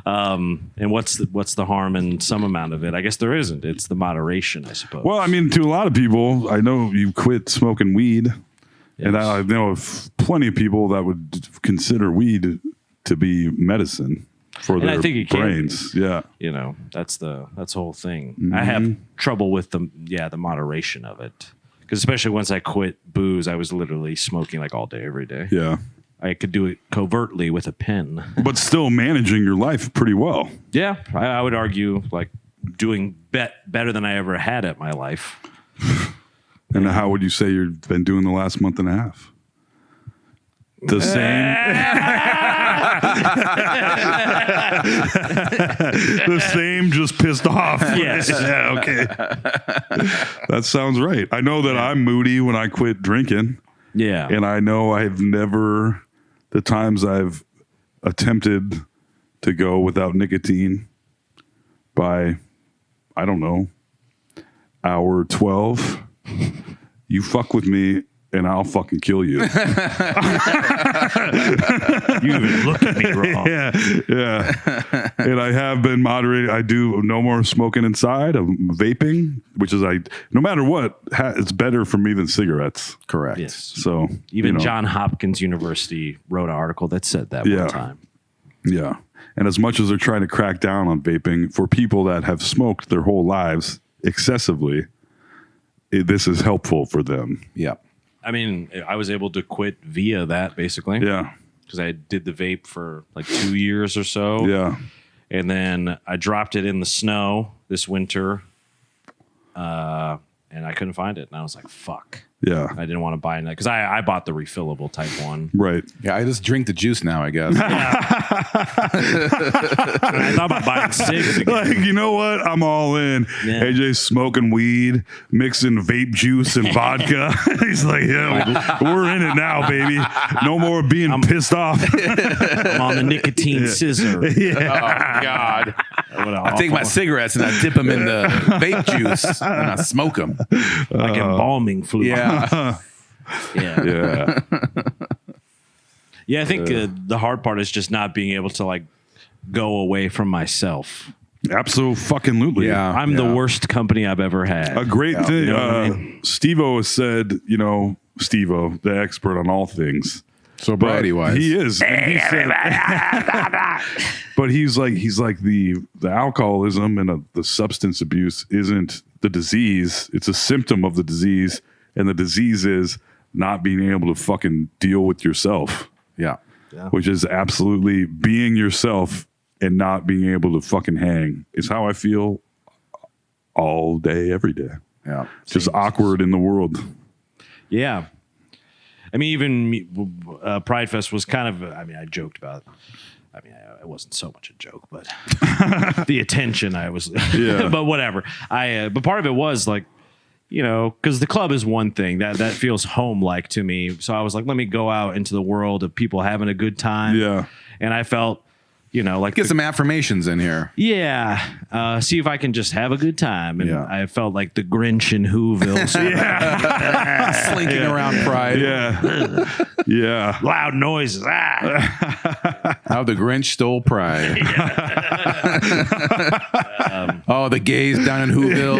And what's the harm in some amount of it? I guess there isn't. It's the moderation, I suppose. Well, I mean, to a lot of people, I know you quit smoking weed, and Yes. I know of plenty of people that would consider weed to be medicine for And I their think it can brains. Yeah. you know, that's the whole thing. I have trouble with the moderation of it. Because especially once I quit booze, I was literally smoking like all day, every day. Yeah. I could do it covertly with a pen. But still managing your life pretty well. Yeah, I would argue like doing better than I ever had at my life. And how would you say you've been doing the last month and a half? The same. The same, just pissed off. Yes. Yeah, okay. That sounds right. I know that I'm moody when I quit drinking. Yeah. And I know I've never, the times I've attempted to go without nicotine by, I don't know, hour 12, you fuck with me and I'll fucking kill you. You even look at me wrong. Yeah. And I have been moderating. I do no more smoking inside. I'm vaping, which is no matter what, it's better for me than cigarettes. Correct. Yes. So Even Johns Hopkins University wrote an article that said that Yeah. one time. Yeah. And as much as they're trying to crack down on vaping for people that have smoked their whole lives excessively, this is helpful for them. Yeah. I mean, I was able to quit via that basically. Yeah. Because I did the vape for like 2 years or so. Yeah. And then I dropped it in the snow this winter. And I couldn't find it. And I was like, fuck. Yeah. I didn't want to buy it because I bought the refillable type one. Right. Yeah, I just drink the juice now, I guess. I thought about buying cigs again. Like, you know what? I'm all in. Yeah. AJ's smoking weed, mixing vape juice and vodka. He's like, yeah, we're in it now, baby. No more being pissed off. I'm on the nicotine scissor. Oh, God. I take my cigarettes and I dip them in the vape juice and I smoke them. Like embalming fluid. Yeah. Yeah. Yeah. I think the hard part is just not being able to like go away from myself. Absolutely. Yeah. I'm the worst company I've ever had. A great thing. You know what I mean? Steve-O has said, Steve-O, the expert on all things. Sobriety wise. He is. And he said, but he's like the alcoholism and the substance abuse isn't the disease. It's a symptom of the disease. And the disease is not being able to fucking deal with yourself. Yeah. Which is absolutely being yourself and not being able to fucking hang is how I feel all day, every day. Yeah. Just awkward in the world. Yeah. I mean, even Pride Fest was kind of, I joked about it. I mean, it wasn't so much a joke, but the attention I was, but whatever. But part of it was like, because the club is one thing that feels home-like to me. So I was like, let me go out into the world of people having a good time. Yeah. And I felt, like get some affirmations in here. Yeah. See if I can just have a good time. And Yeah. I felt like the Grinch in Whoville. So Slinking around Pride. Yeah. Yeah. loud noises. How the Grinch stole Pride. Oh, the gays down in Whoville.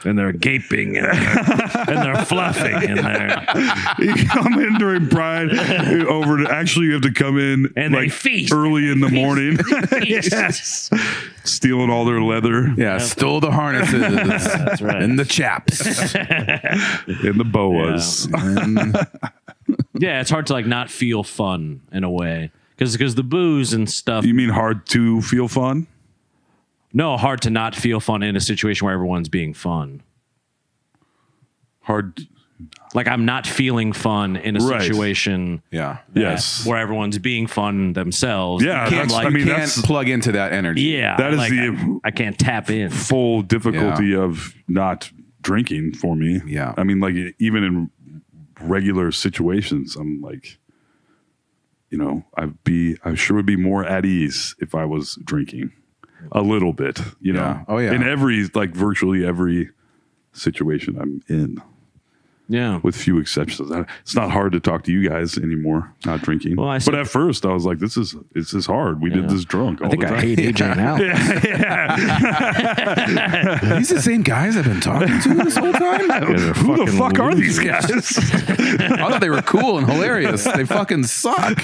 And they're gaping and they're fluffing and they're You come in during Pride over to actually you have to come in And they like feast. early in the morning. feast. Yes. Stealing all their leather Yeah, stole the harnesses. That's right. And the chaps. and the boas. Yeah, it's hard to like not feel fun in a way because the booze and stuff. You mean hard to feel fun? No, hard to not feel fun in a situation where everyone's being fun. Hard. Like I'm not feeling fun in a Right. situation. Yeah. Yes. Where everyone's being fun themselves. Yeah, I'm that's- like, I mean, Can't that's- plug into that energy. yeah, That is like, the- I can't tap in. Full difficulty of not drinking for me. Yeah. I mean, like even in regular situations, I'm like, I sure would be more at ease if I was drinking a little bit, Yeah. Oh, yeah. In virtually every situation I'm in, Yeah. with few exceptions. It's not hard to talk to you guys anymore, not drinking. Well, but at first I was like, this is hard. We did this drunk all I think the time. I hate AJ now. These the same guys I've been talking to this whole time? Who the fuck are these guys? I thought they were cool and hilarious. They fucking suck.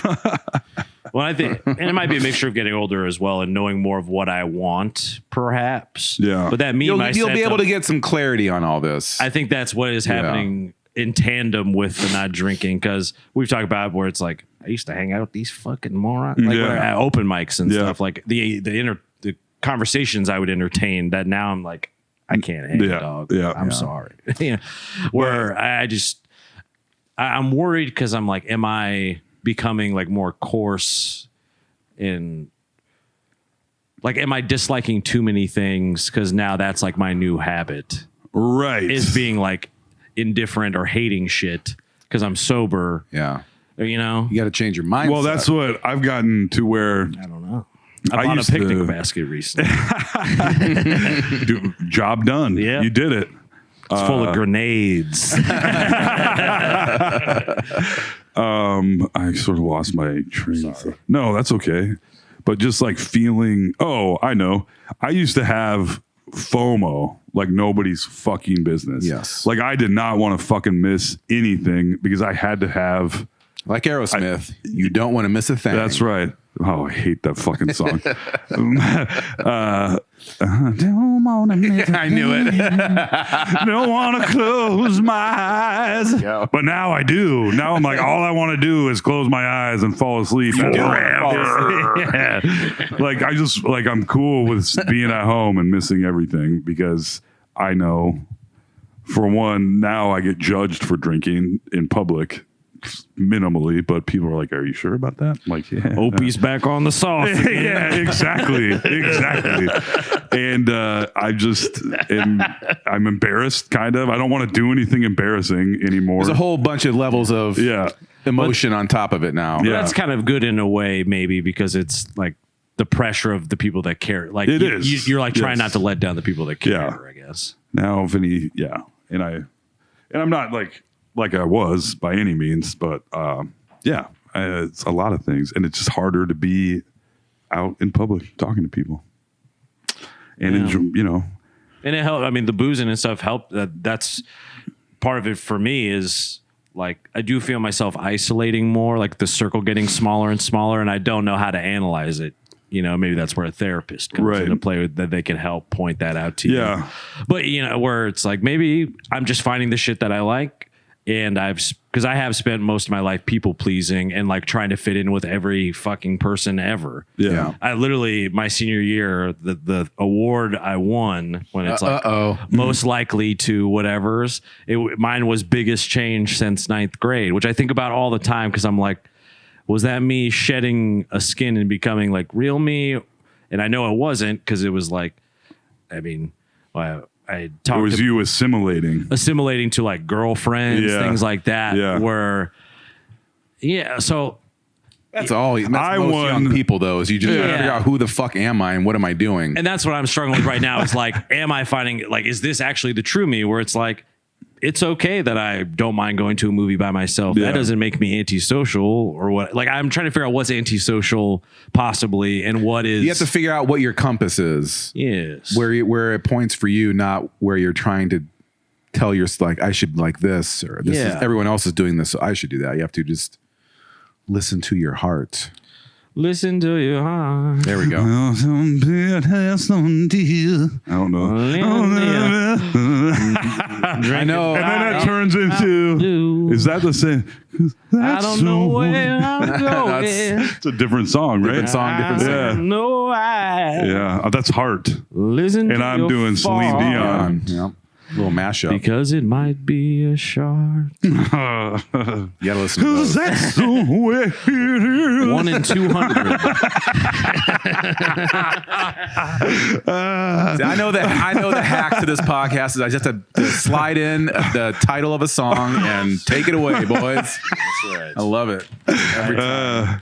Well, I think, and it might be a mixture of getting older as well and knowing more of what I want, perhaps. Yeah. But that meme You'll I be sent able them- to get some clarity on all this. I think that's what is happening in tandem with the not drinking, because we've talked about where it's like I used to hang out with these fucking morons, like Yeah. where at open mics and Yeah. stuff, like the conversations I would entertain. That now I'm like, I can't hang, Yeah. dog. Yeah. I'm sorry. Where I'm worried because I'm like, am I becoming like more coarse in? Like, am I disliking too many things? Because now that's like my new habit. Right. Is being like indifferent or hating shit because I'm sober. Yeah. You know? You got to change your mindset. Well, that's what I've gotten to where I don't know. I I bought a used picnic to- basket recently. job done. Yeah. You did it. It's full of grenades. I sort of lost my train of thought. No, that's okay. But just like feeling, I know. I used to have FOMO like nobody's fucking business. Yes. Like I did not want to fucking miss anything because I had to have. like Aerosmith. You don't want to miss a thing. That's right. Oh, I hate that fucking song. Don't wanna miss I knew it. don't want to close my eyes. Yeah. But now I do. Now I'm like, all I want to do is close my eyes and fall asleep. Yeah. Like, I'm cool with being at home and missing everything because I know, for one, now I get judged for drinking in public minimally, but people are like, are you sure about that? I'm like, yeah. Opie's back on the sauce. Yeah, exactly. And I'm embarrassed, kind of. I don't want to do anything embarrassing anymore. There's a whole bunch of levels of emotion on top of it now. But that's kind of good in a way, maybe, because it's like the pressure of the people that care. Like It is. You're like trying Yes. not to let down the people that care, Yeah. I guess. Now, Vinny, and I'm not like I was by any means, but it's a lot of things, and it's just harder to be out in public talking to people, and And it helped. I mean, the boozing and stuff helped. That's part of it for me. Is like I do feel myself isolating more, like the circle getting smaller and smaller, and I don't know how to analyze it. Maybe that's where a therapist comes into play, that they can help point that out to you. Yeah. But where it's like maybe I'm just finding the shit that I like, and because I have spent most of my life people pleasing and like trying to fit in with every fucking person ever. Yeah. I literally, my senior year, the award I won when it's like most likely to whatever's, mine was biggest change since 9th grade, which I think about all the time because I'm like, was that me shedding a skin and becoming like real me? And I know it wasn't, because it was like, I mean, I talked. It was you assimilating to like girlfriends, things like that. Yeah. So That's all. That's most young people, though, is you just gotta figure out who the fuck am I and what am I doing? And that's what I'm struggling with right now. Is like, am I finding, like, is this actually the true me? Where it's like, it's okay that I don't mind going to a movie by myself. Yeah. That doesn't make me antisocial or what. Like, I'm trying to figure out what's antisocial possibly, and what is. You have to figure out what your compass is. Yes. Where it points for you, not where you're trying to tell your, like, I should like this, or this is, everyone else is doing this, so I should do that. You have to just listen to your heart. Listen to your heart. There we go. I don't know. I know. And then that turns into, is that the same? I don't know where I'm going. It's a different song, right? Different song, different singer. No, Yeah, that's Heart. Listen to And I'm your doing Celine farm. Dion. Yeah. Little mashup. Because it might be a shark. You gotta listen to those. That's the way it is. 1 in 200. I know the hack to this podcast is I just have to slide in the title of a song and take it away, boys. That's right. I love it. Every time.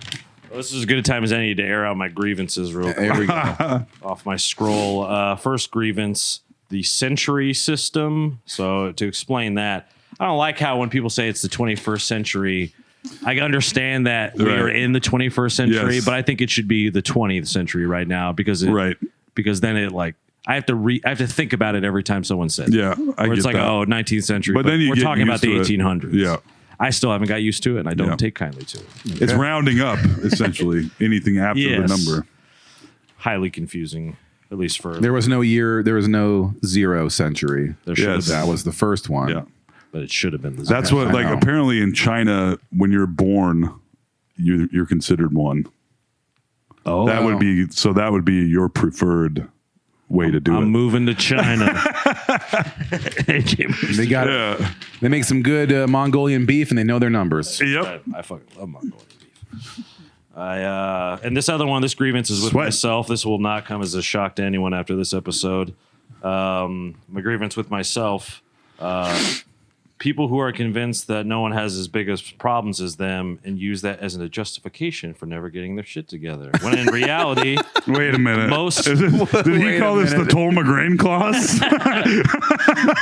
Well, this is as good a time as any to air out my grievances real quick. There we go. Off my scroll. First grievance, the century system. So to explain that, I don't like how when people say it's the 21st century, I understand that we are in the 21st century, but I think it should be the 20th century right now, because because then it, like, I have to think about it every time someone says Yeah, I where it's get like, that. 19th century, But then you we're get talking about used the to it. 1800s. Yeah. I still haven't got used to it, and I don't take kindly to it. It's rounding up, essentially. Anything after the number. Highly confusing, at least for There was no 0 century. there should have Yes. been, That was the first one. Yeah. but it should have been the That's zero. what, like, know. apparently in China, when you're born, you're considered one. Oh, That would be your preferred way to do I'm it. moving to China. They got They make some good Mongolian beef, and they know their numbers. Yep. I fucking love Mongolian beef. And this other one, this grievance is with Sweat. myself. This will not come as a shock to anyone after this episode. My grievance with myself. People who are convinced that no one has as big as problems as them and use that as a justification for never getting their shit together. When in reality, Wait a minute. most. Did he call this the Toll McGrain clause?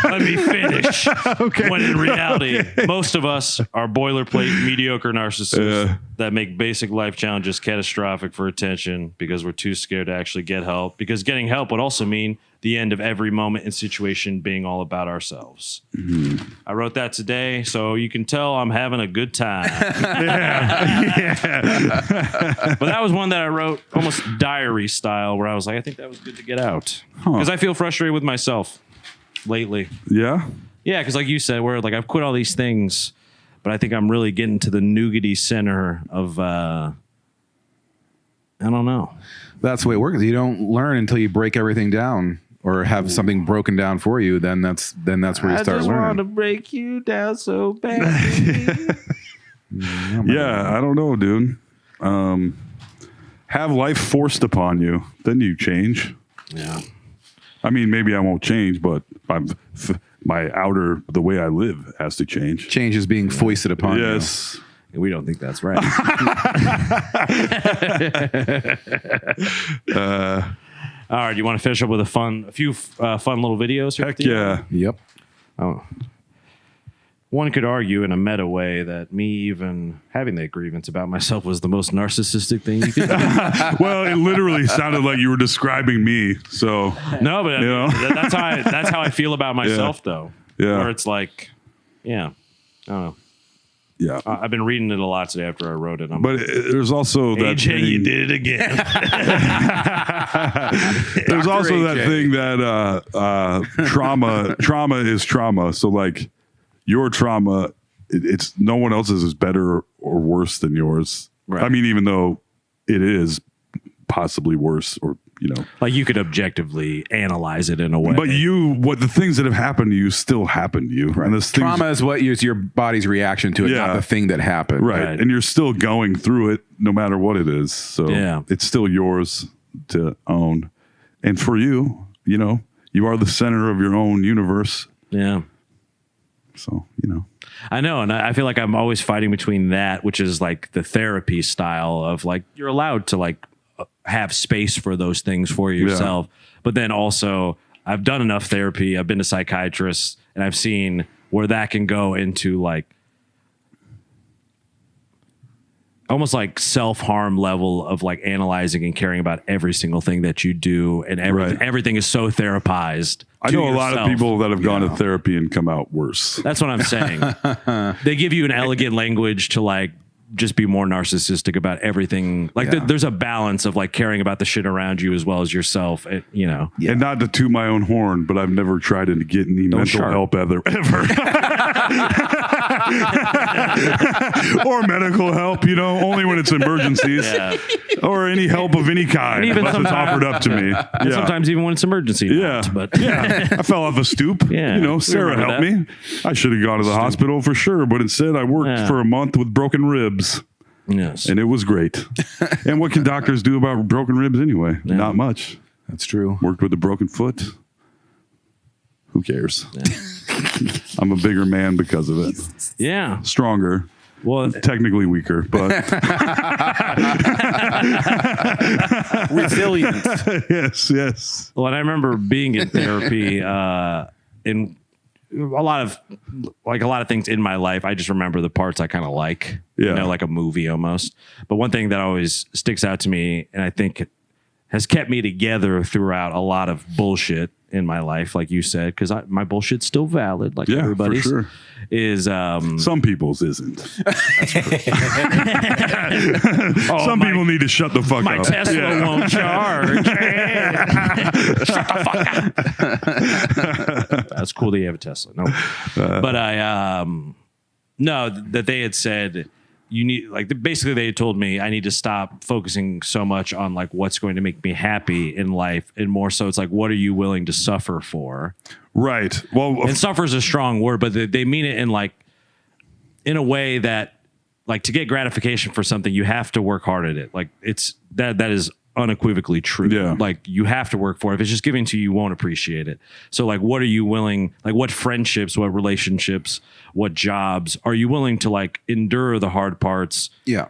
Let me finish. Okay. When in reality, most of us are boilerplate, mediocre narcissists that make basic life challenges catastrophic for attention because we're too scared to actually get help. Because getting help would also mean the end of every moment and situation being all about ourselves. I wrote that today, so you can tell I'm having a good time. But that was one that I wrote almost diary style, where I was like, I think that was good to get out. Because I feel frustrated with myself lately. Yeah? Yeah, because like you said, where like I've quit all these things, but I think I'm really getting to the nougaty center of, I don't know. That's the way it works. You don't learn until you break everything down or have something broken down for you. Then that's where you start I just learning. want to break you down so bad. Yeah, I don't know, dude. Have life forced upon you, then you change. Yeah. I mean, maybe I won't change, but my outer, the way I live has to change. Change is being foisted upon you. Yes. We don't think that's right. All right, you want to finish up with a few fun little videos here? Heck yeah. Yep. Oh. One could argue in a meta way that me even having that grievance about myself was the most narcissistic thing you could do. Well, it literally sounded like you were describing me. So No, but You know? that's how I feel about myself, though. Yeah. Where it's like, yeah, I don't know. yeah. I've been reading it a lot today after I wrote it. But there's also that AJ, thing, you did it again. there's Dr. also that AJ. thing that trauma is trauma. So like your trauma, it's no one else's is better or worse than yours. Right. I mean, even though it is possibly worse, or Like you could objectively analyze it in a way. but the things that have happened to you still happen to you. And this things, Trauma is what is your body's reaction to it, Yeah. not the thing that happened. right. And you're still going through it no matter what it is. So Yeah. it's still yours to own. And for you, you are the center of your own universe. yeah. So, I know, and I feel like I'm always fighting between that, which is like the therapy style of like you're allowed to like have space for those things for yourself, but then also I've done enough therapy. I've been to psychiatrists, and I've seen where that can go into like almost like self-harm level of like analyzing and caring about every single thing that you do, and everything is so therapized. I to know a lot of yourself. people that have gone to therapy and come out worse. That's what I'm saying. They give you an elegant language to like just be more narcissistic about everything. Like there's a balance of like caring about the shit around you as well as yourself. And not to toot my own horn, but I've never tried to get any mental help ever. Or medical help, only when it's emergencies. Or any help of any kind. And even unless it's sometimes- offered up to me. And sometimes even when it's emergency. Yeah. But I fell off a stoop. Yeah. Sarah remember helped me. I should have gone to the hospital for sure, but instead I worked for a month with broken ribs. yes. And it was great. And what can doctors do about broken ribs anyway? Not much. That's true. Worked with a broken foot. Who cares? I'm a bigger man because of it. Yeah. Stronger. Well, Technically weaker, but Resilience. yes. Well, and I remember being in therapy in a lot of things in my life. I just remember the parts I kind of like, Yeah. like a movie almost. But one thing that always sticks out to me, and I think has kept me together throughout a lot of bullshit in my life, like you said, because my bullshit's still valid, like Yeah, everybody's. for sure. Is Some people's isn't. oh, Some people need to shut the fuck my up. Tesla won't charge. Shut the fuck up. That's cool that you have a Tesla. No, but I no, that they had said you need, like, basically they had told me I need to stop focusing so much on like what's going to make me happy in life, and more so it's like, what are you willing to suffer for? Right. Well, And suffer is a strong word, but they mean it in a way that, like, to get gratification for something, you have to work hard at it. Like, it's that is unequivocally true. Yeah. Like, you have to work for it. If it's just given to you, you won't appreciate it. So, like, what are you willing, like, what friendships, what relationships, what jobs are you willing to, like, endure the hard parts? Yeah.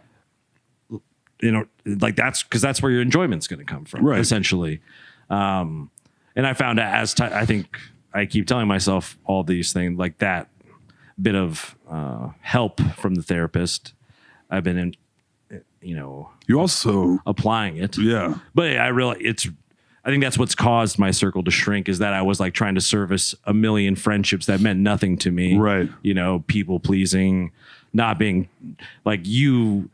Like, that's because that's where your enjoyment's going to come from, Right. essentially. And I found out I think I keep telling myself all these things, like that bit of help from the therapist. I've been in, you also, applying it. yeah. But I realize I think that's what's caused my circle to shrink, is that I was like trying to service a million friendships that meant nothing to me. Right. You know, people pleasing, not being like you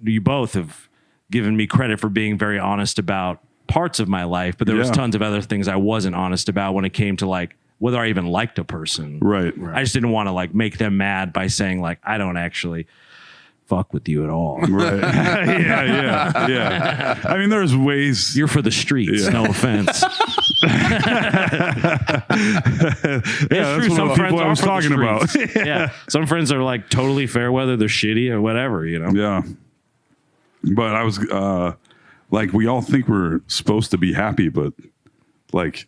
both have given me credit for being very honest about parts of my life, but there was tons of other things I wasn't honest about when it came to like whether I even liked a person. Right. I just didn't want to like make them mad by saying like, I don't actually fuck with you at all. Right. yeah. I mean, there's ways. You're for the streets. No offense. That's what the people I was talking about. Yeah. Some friends are like totally fair weather. They're shitty or whatever, you know? Yeah. But I was like, we all think we're supposed to be happy, but like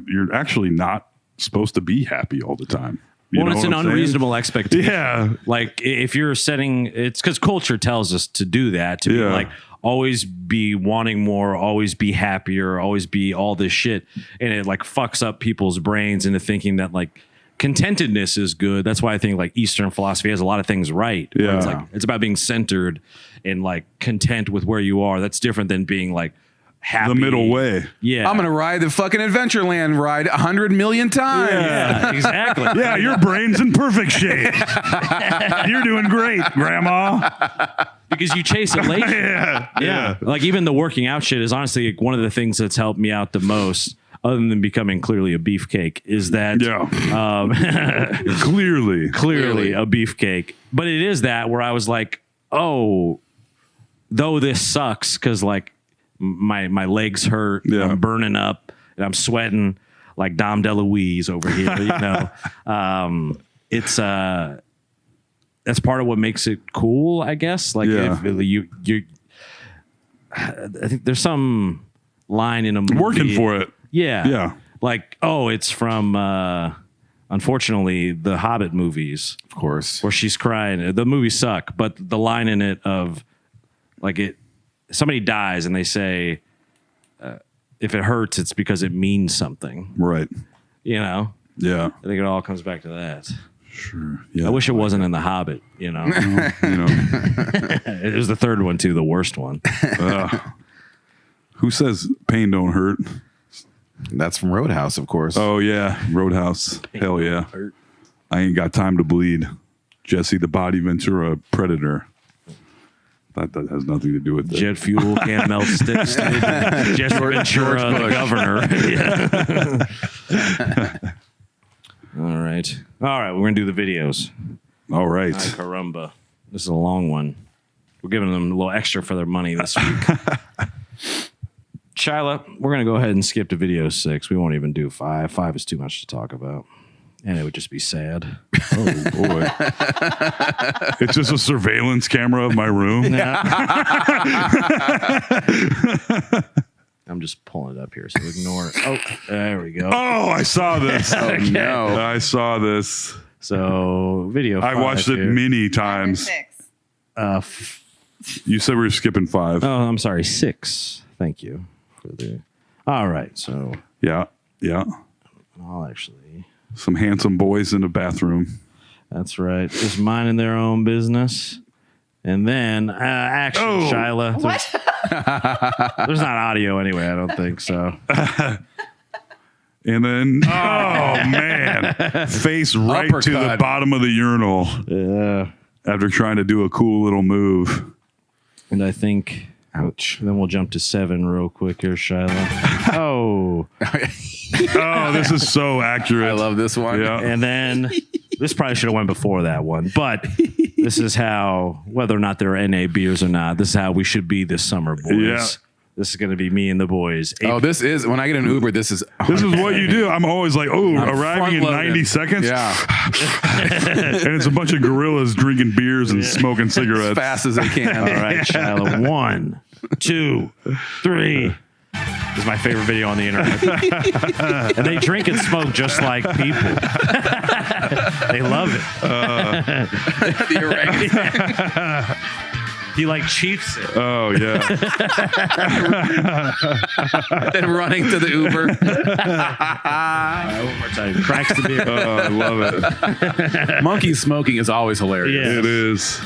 you're actually not supposed to be happy all the time. Well, it's an unreasonable expectation. Yeah. Like if you're setting, it's because culture tells us to do that, to be like, always be wanting more, always be happier, always be all this shit. And it like fucks up people's brains into thinking that like contentedness is good. That's why I think like Eastern philosophy has a lot of things right. Yeah. It's like, it's about being centered and like content with where you are. That's different than being like happy. The middle way. Yeah. I'm going to ride the fucking Adventureland ride 100 million times. Yeah, exactly. Yeah, your brain's in perfect shape. You're doing great, Grandma. Because you chase it late. Yeah. Like even the working out shit is honestly like one of the things that's helped me out the most, other than becoming clearly a beefcake, is that clearly a beefcake. But it is that where I was like, oh, though this sucks because like my legs hurt, I'm burning up, and I'm sweating like Dom DeLuise over here. You know, it's that's part of what makes it cool, I guess. Like if you I think there's some line in a movie. Working for it. Yeah. Like, oh, it's from unfortunately the Hobbit movies. Of course. Where she's crying. The movies suck, but the line in it of like somebody dies and they say if it hurts, it's because it means something. Right. You know? Yeah. I think it all comes back to that. Sure. Yeah. I wish it wasn't in The Hobbit, you know. It was the third one too, the worst one. Who says pain don't hurt? That's from Roadhouse, of course. Oh yeah, Roadhouse. Hell yeah. I ain't got time to bleed. Jesse the Body Ventura Predator. That has nothing to do with it. Jet fuel can't melt sticks. Jesse Ventura, the governor. All right. We're gonna do the videos. All right. Ay, caramba. This is a long one. We're giving them a little extra for their money this week. Shyla, we're going to go ahead and skip to video 6. We won't even do 5. 5 is too much to talk about. And it would just be sad. Oh, boy. It's just a surveillance camera of my room. I'm just pulling it up here, so ignore it. Oh, there we go. Oh, I saw this. Oh, no. I saw this. So, video 5 I watched it many times. You said we were skipping 5. Oh, I'm sorry. 6. Thank you. All right, so yeah, I'll actually some handsome boys in the bathroom. That's right, just minding their own business, and then action, Shyla. There's not audio anyway. I don't think so. And then, oh man, face right Uppercut. to the bottom of the urinal. Yeah, after trying to do a cool little move. And I think. Ouch. Then we'll jump to 7 real quick here, Shyla. Oh, this is so accurate. I love this one. Yeah. And then this probably should have went before that one, but this is how, whether or not there are NA beers or not, this is how we should be this summer, boys. Yeah. This is going to be me and the boys. This is, when I get an Uber, this is what you do. I'm always like, arriving in 90 seconds. Yeah. And it's a bunch of gorillas drinking beers and smoking cigarettes. As fast as they can. All right, Shyla. 1, 2, 3. This is my favorite video on the internet. And they drink and smoke just like people. They love it. The orangutan. He like cheats it. Oh, yeah. And running to the Uber. One more time. Cracks the beer. Oh, I love it. Monkey smoking is always hilarious. Yeah. It is.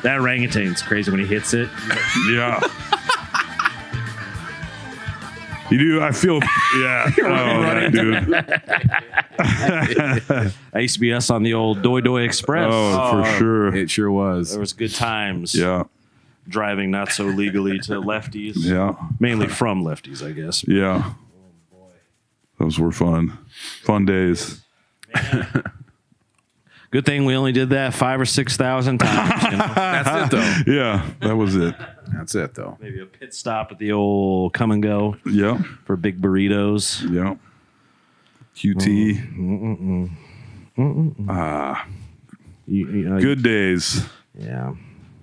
That orangutan's crazy when he hits it. Yeah. You do. I feel. Yeah. Oh, dude. I used to be us on the old Doi Doi Express. Oh, for sure. It sure was. There was good times. Yeah. Driving not so legally to lefties. Yeah. Mainly from lefties, I guess. Yeah. Those were fun. Fun days. Good thing we only did that 5,000 or 6,000 times. You know? That's it, though. Yeah. That was it. That's it, though. Maybe a pit stop at the old Come and Go Yeah. for big burritos. Yeah. QT. Good days. Yeah.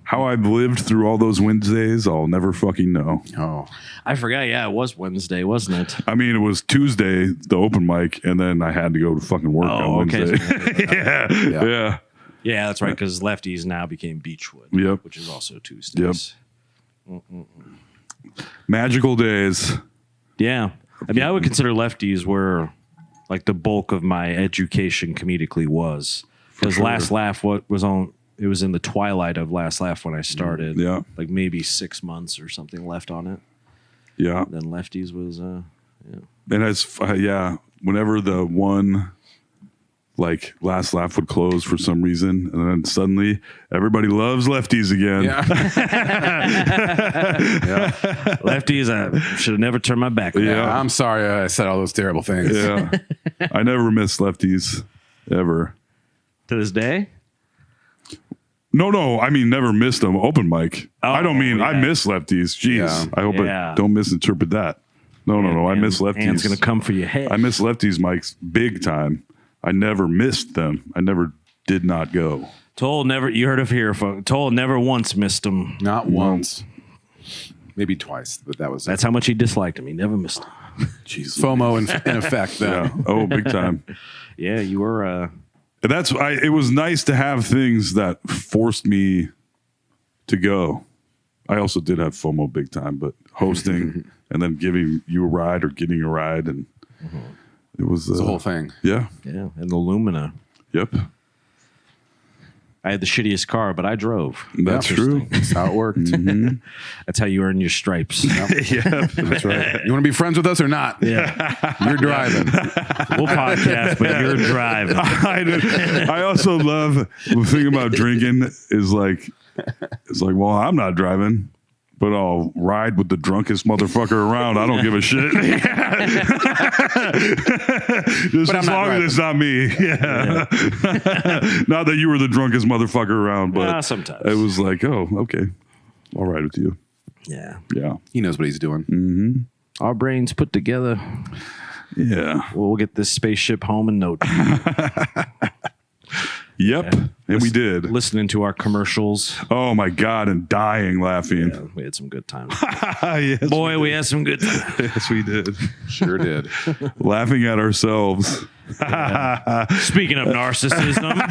How I've lived through all those Wednesdays, I'll never fucking know. Oh, I forgot. Yeah, it was Wednesday, wasn't it? I mean, it was Tuesday, the open mic, and then I had to go to fucking work on Wednesday. Yeah. Yeah, that's right, because lefties now became Beechwood, Yep. which is also Tuesdays. Magical days. Yeah. I mean, I would consider lefties where like the bulk of my education comedically was. Because Last Laugh it was in the twilight of Last Laugh when I started. Yeah. Like maybe 6 months or something left on it. Yeah. Then lefties was And it's, whenever the one, like, Last Laugh would close for some reason, and then suddenly everybody loves lefties again. yeah. lefties, I should have never turned my back on. Yeah. I'm sorry I said all those terrible things. Yeah. I never miss lefties, ever. To this day? No, I mean, never missed them. Open mic. I don't mean I yeah. miss lefties. Jeez. Yeah. I hope Yeah. I don't misinterpret that. No. I miss lefties. Hand's going to come for your head. I miss lefties mics big time. I never missed them. I never did not go. Toll never, you heard of here, folks. Toll never once missed him. Not once. Maybe twice, but that was That's how much he disliked him. He never missed him. Jesus. FOMO in effect then. Yeah. Oh, big time. Yeah, you were. It was nice to have things that forced me to go. I also did have FOMO big time, but hosting and then giving you a ride or getting a ride, and it was the whole thing. Yeah. Yeah, and the Lumina. Yep. I had the shittiest car, but I drove. That's true. That's how it worked. That's how you earn your stripes. Yeah. That's right. You want to be friends with us or not? Yeah. You're driving. We'll podcast, but you're driving. I also love the thing about drinking is like, well, I'm not driving, but I'll ride with the drunkest motherfucker around. I don't give a shit. Just as long as it's not me. Yeah. Not that you were the drunkest motherfucker around, but sometimes. it was like, oh, okay. I'll ride with you. Yeah. Yeah. He knows what he's doing. Our brains put together. Yeah. We'll get this spaceship home in no time. Yep. And we did. Listening to our commercials. Oh my God. And dying laughing. Yeah, we had some good times. Yes, Boy, we had some good times. yes, we did. Sure did. Laughing at ourselves. Speaking of narcissism,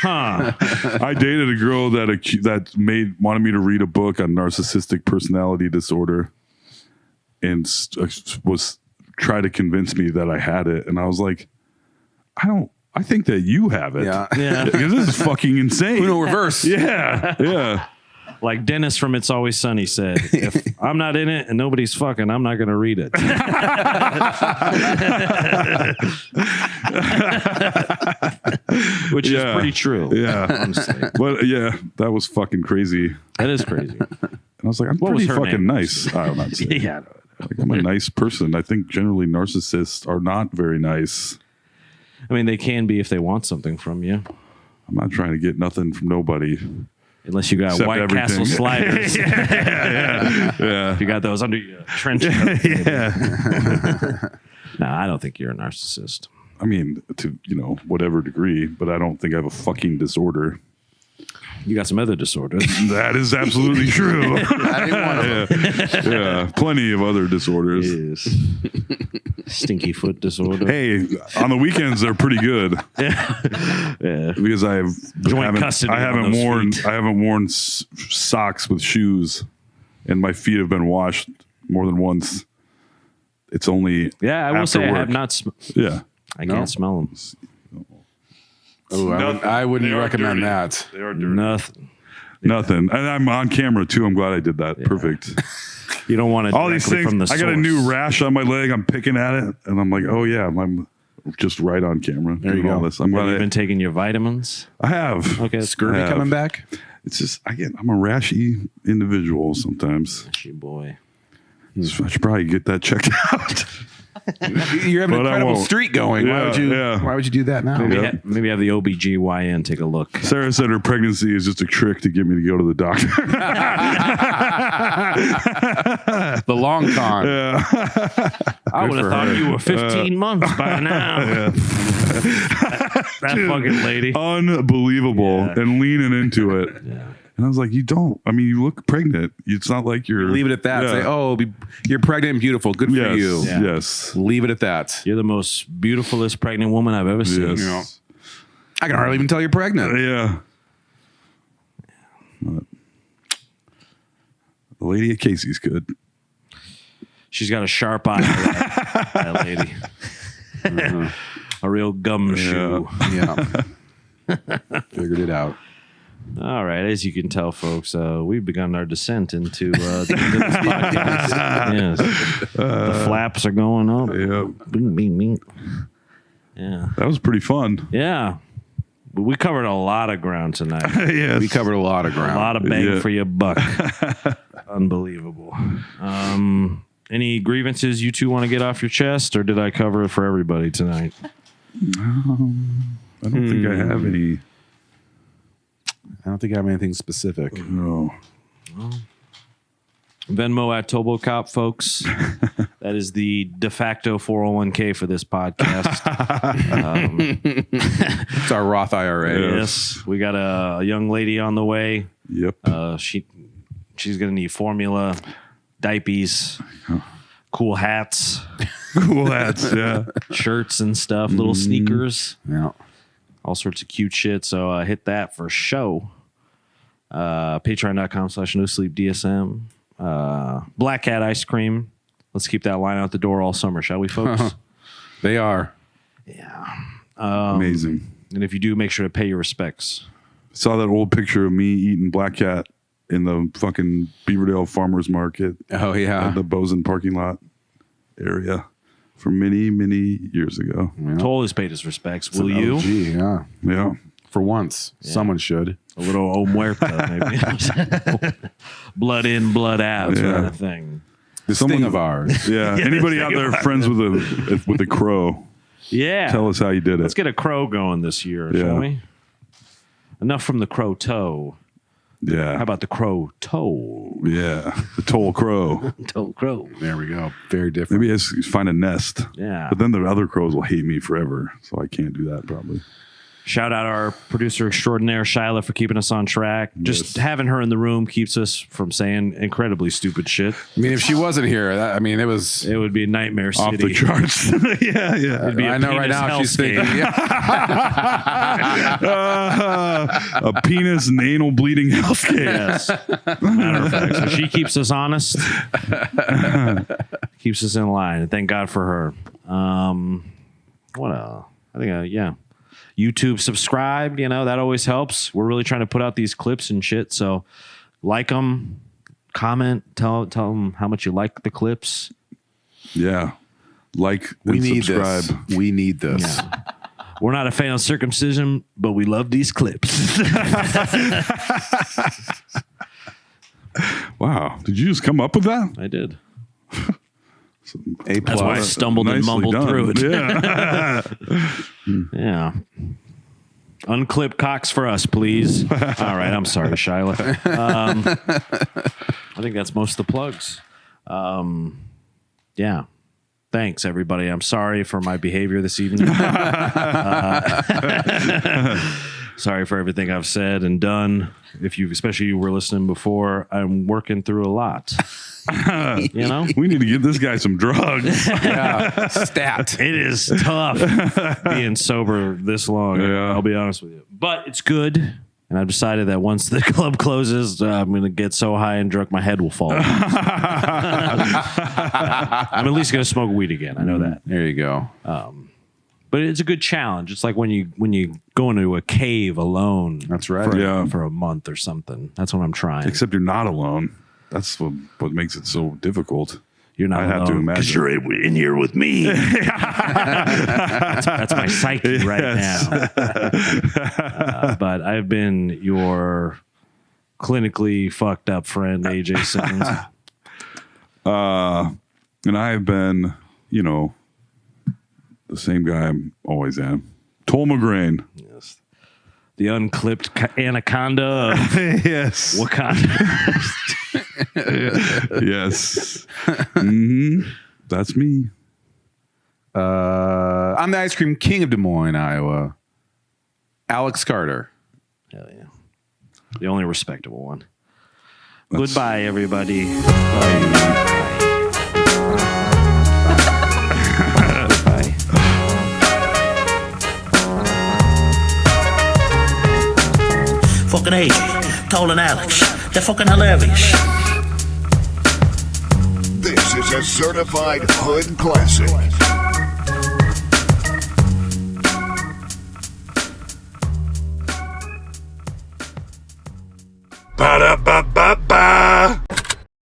I dated a girl that wanted me to read a book on narcissistic personality disorder, and was try to convince me that I had it, and I was like, I think that you have it. Yeah. Yeah. Because this is fucking insane. Uno reverse. Yeah. Yeah. Like Dennis from It's Always Sunny said, if I'm not in it and nobody's fucking, I'm not going to read it. Which is pretty true. Yeah. Honestly. But yeah, that was fucking crazy. That is crazy. And I was like, I'm What pretty was her fucking name? nice. I'm not saying. Yeah. Like, I'm a nice person. I think generally narcissists are not very nice. I mean, they can be if they want something from you. I'm not trying to get nothing from nobody. Unless you got Except White everything. Castle sliders. Yeah. If you got those under your trench coat. No, I don't think you're a narcissist. I mean, to, whatever degree, but I don't think I have a fucking disorder. You got some other disorders. That is absolutely true. I didn't want to. Yeah. Plenty of other disorders. Is stinky foot disorder. Hey, on the weekends they're pretty good. Yeah. Because I Joint custody on those feet. haven't worn socks with shoes, and my feet have been washed more than once. It's only Yeah, I will after say I work. have not. Yeah. I can't smell them. Oh, I wouldn't They are recommend dirty. that. They are dirty. Nothing. Nothing. And I'm on camera too. I'm glad I did that. Perfect. You don't want it All these things. from the I got a source. new rash on my leg. I'm picking at it, and I'm like, oh yeah, I'm just right on camera. There you doing all go. this. I'm Have glad you been taking your vitamins? I have. Okay, Scurvy Yeah. coming back? It's just I'm a rashy individual sometimes. She boy. So I should probably get that checked out. You're having But an I incredible won't. streak going. Yeah, yeah. Why would you do that now? Maybe, Yeah. maybe have the OBGYN take a look. Sarah said her pregnancy is just a trick to get me to go to the doctor. The long con. I would have for thought her. you were 15 months by now. That fucking lady. Unbelievable. Yeah. And leaning into it. Yeah. And I was like, you don't. I mean, you look pregnant. It's not like you're. Leave it at that. Yeah. Say, oh, you're pregnant and beautiful. Good for Yes. you. Yeah. Yes. Leave it at that. You're the most beautifulest pregnant woman I've ever seen. Yes. You know. I can hardly even tell you're pregnant. Yeah. But the lady at Casey's good. She's got a sharp eye, that lady. A real gumshoe. Yeah. Figured it out. All right, as you can tell, folks, we've begun our descent into the end of this podcast. Yes. The flaps are going up. Yeah. Bing, bing, bing. Yeah. That was pretty fun. Yeah. But we covered a lot of ground tonight. Yes. We covered a lot of A ground. lot of bang Yeah. for your buck. Unbelievable. Any grievances you two want to get off your chest, or did I cover it for everybody tonight? I don't think I have any. I don't think I have anything specific. No. Venmo at ToboCop, folks. That is the de facto 401k for this podcast. It's our Roth IRA. Yes, we got a young lady on the way. Yep. She's gonna need formula, diapers, cool hats, Cool hats. Yeah. shirts and stuff, little sneakers, Yeah. all sorts of cute shit. So hit that for show. Patreon.com/NoSleepDSM. Black Cat ice cream. Let's keep that line out the door all summer, shall we, folks? They are. Amazing. And if you do, make sure to pay your respects. Saw that old picture of me eating Black Cat in the fucking Beaverdale Farmers Market Oh, yeah. at the Bozen parking lot area from many, many years ago. Totally paid his respects. Will you? OG, yeah. Yeah. For once. Someone should. A little O Muerto, maybe. Blood in, blood out, Yeah. kind of thing. This thing of ours. Yeah. Anybody out there friends with a crow? Yeah. Tell us how you did it. Let's get a crow going this year, Yeah. shall we? Enough from the crow toe. Yeah. How about the crow toe? Yeah. The toll crow. Toe crow. There we go. Very different. Maybe I find a nest. Yeah. But then the other crows will hate me forever. So I can't do that probably. Shout out our producer extraordinaire, Shyla, for keeping us on track. Just having her in the room keeps us from saying incredibly stupid shit. I mean, if she wasn't here, it was It would be Nightmare City. Off the charts. Yeah, yeah. It'd be a I know right penis now she's hellscape. thinking, yeah. A penis and anal bleeding hellscape. Yes. Matter of fact. So she keeps us honest, keeps us in line. And thank God for her. What else? I think, yeah. YouTube subscribe, that always helps. We're really trying to put out these clips and shit. So like them, comment, tell them how much you like the clips. Yeah. Like We and need subscribe. this. We need this. We're not a fan of circumcision, but we love these clips. Wow. Did you just come up with that? I did. A That's why I plus. stumbled and Nicely mumbled done. through it. Yeah. Yeah. Unclip cocks for us, please. All right. I'm sorry, Shyla. I think that's most of the plugs. Yeah. Thanks, everybody. I'm sorry for my behavior this evening. Sorry for everything I've said and done. Especially you were listening before, I'm working through a lot. We need to give this guy some drugs. Yeah. Stat. It is tough being sober this long. Yeah. I'll be honest with you. But it's good. And I've decided that once the club closes, I'm going to get so high and drunk my head will fall. I'm at least going to smoke weed again. I know that. There you go. But it's a good challenge. It's like when you go into a cave alone. That's right. For, Yeah. for a month or something. That's what I'm trying. Except you're not alone. That's what makes it so difficult. You're not I have to alone, imagine. 'cause you're in here with me. that's my psyche right now. But I've been your clinically fucked up friend, AJ Simmons. And I have been, the same guy I always am. Toll McGrain. Yes. The unclipped anaconda of Yes. Wakanda. Yes. Mhm. That's me. I'm the ice cream king of Des Moines, Iowa. Alex Carter. Hell yeah. The only respectable one. Goodbye, everybody. Bye. Bye. Fucking AJ, Toll and Alex. They're fucking hilarious. This is a certified hood classic. Ba-da-ba-ba-ba.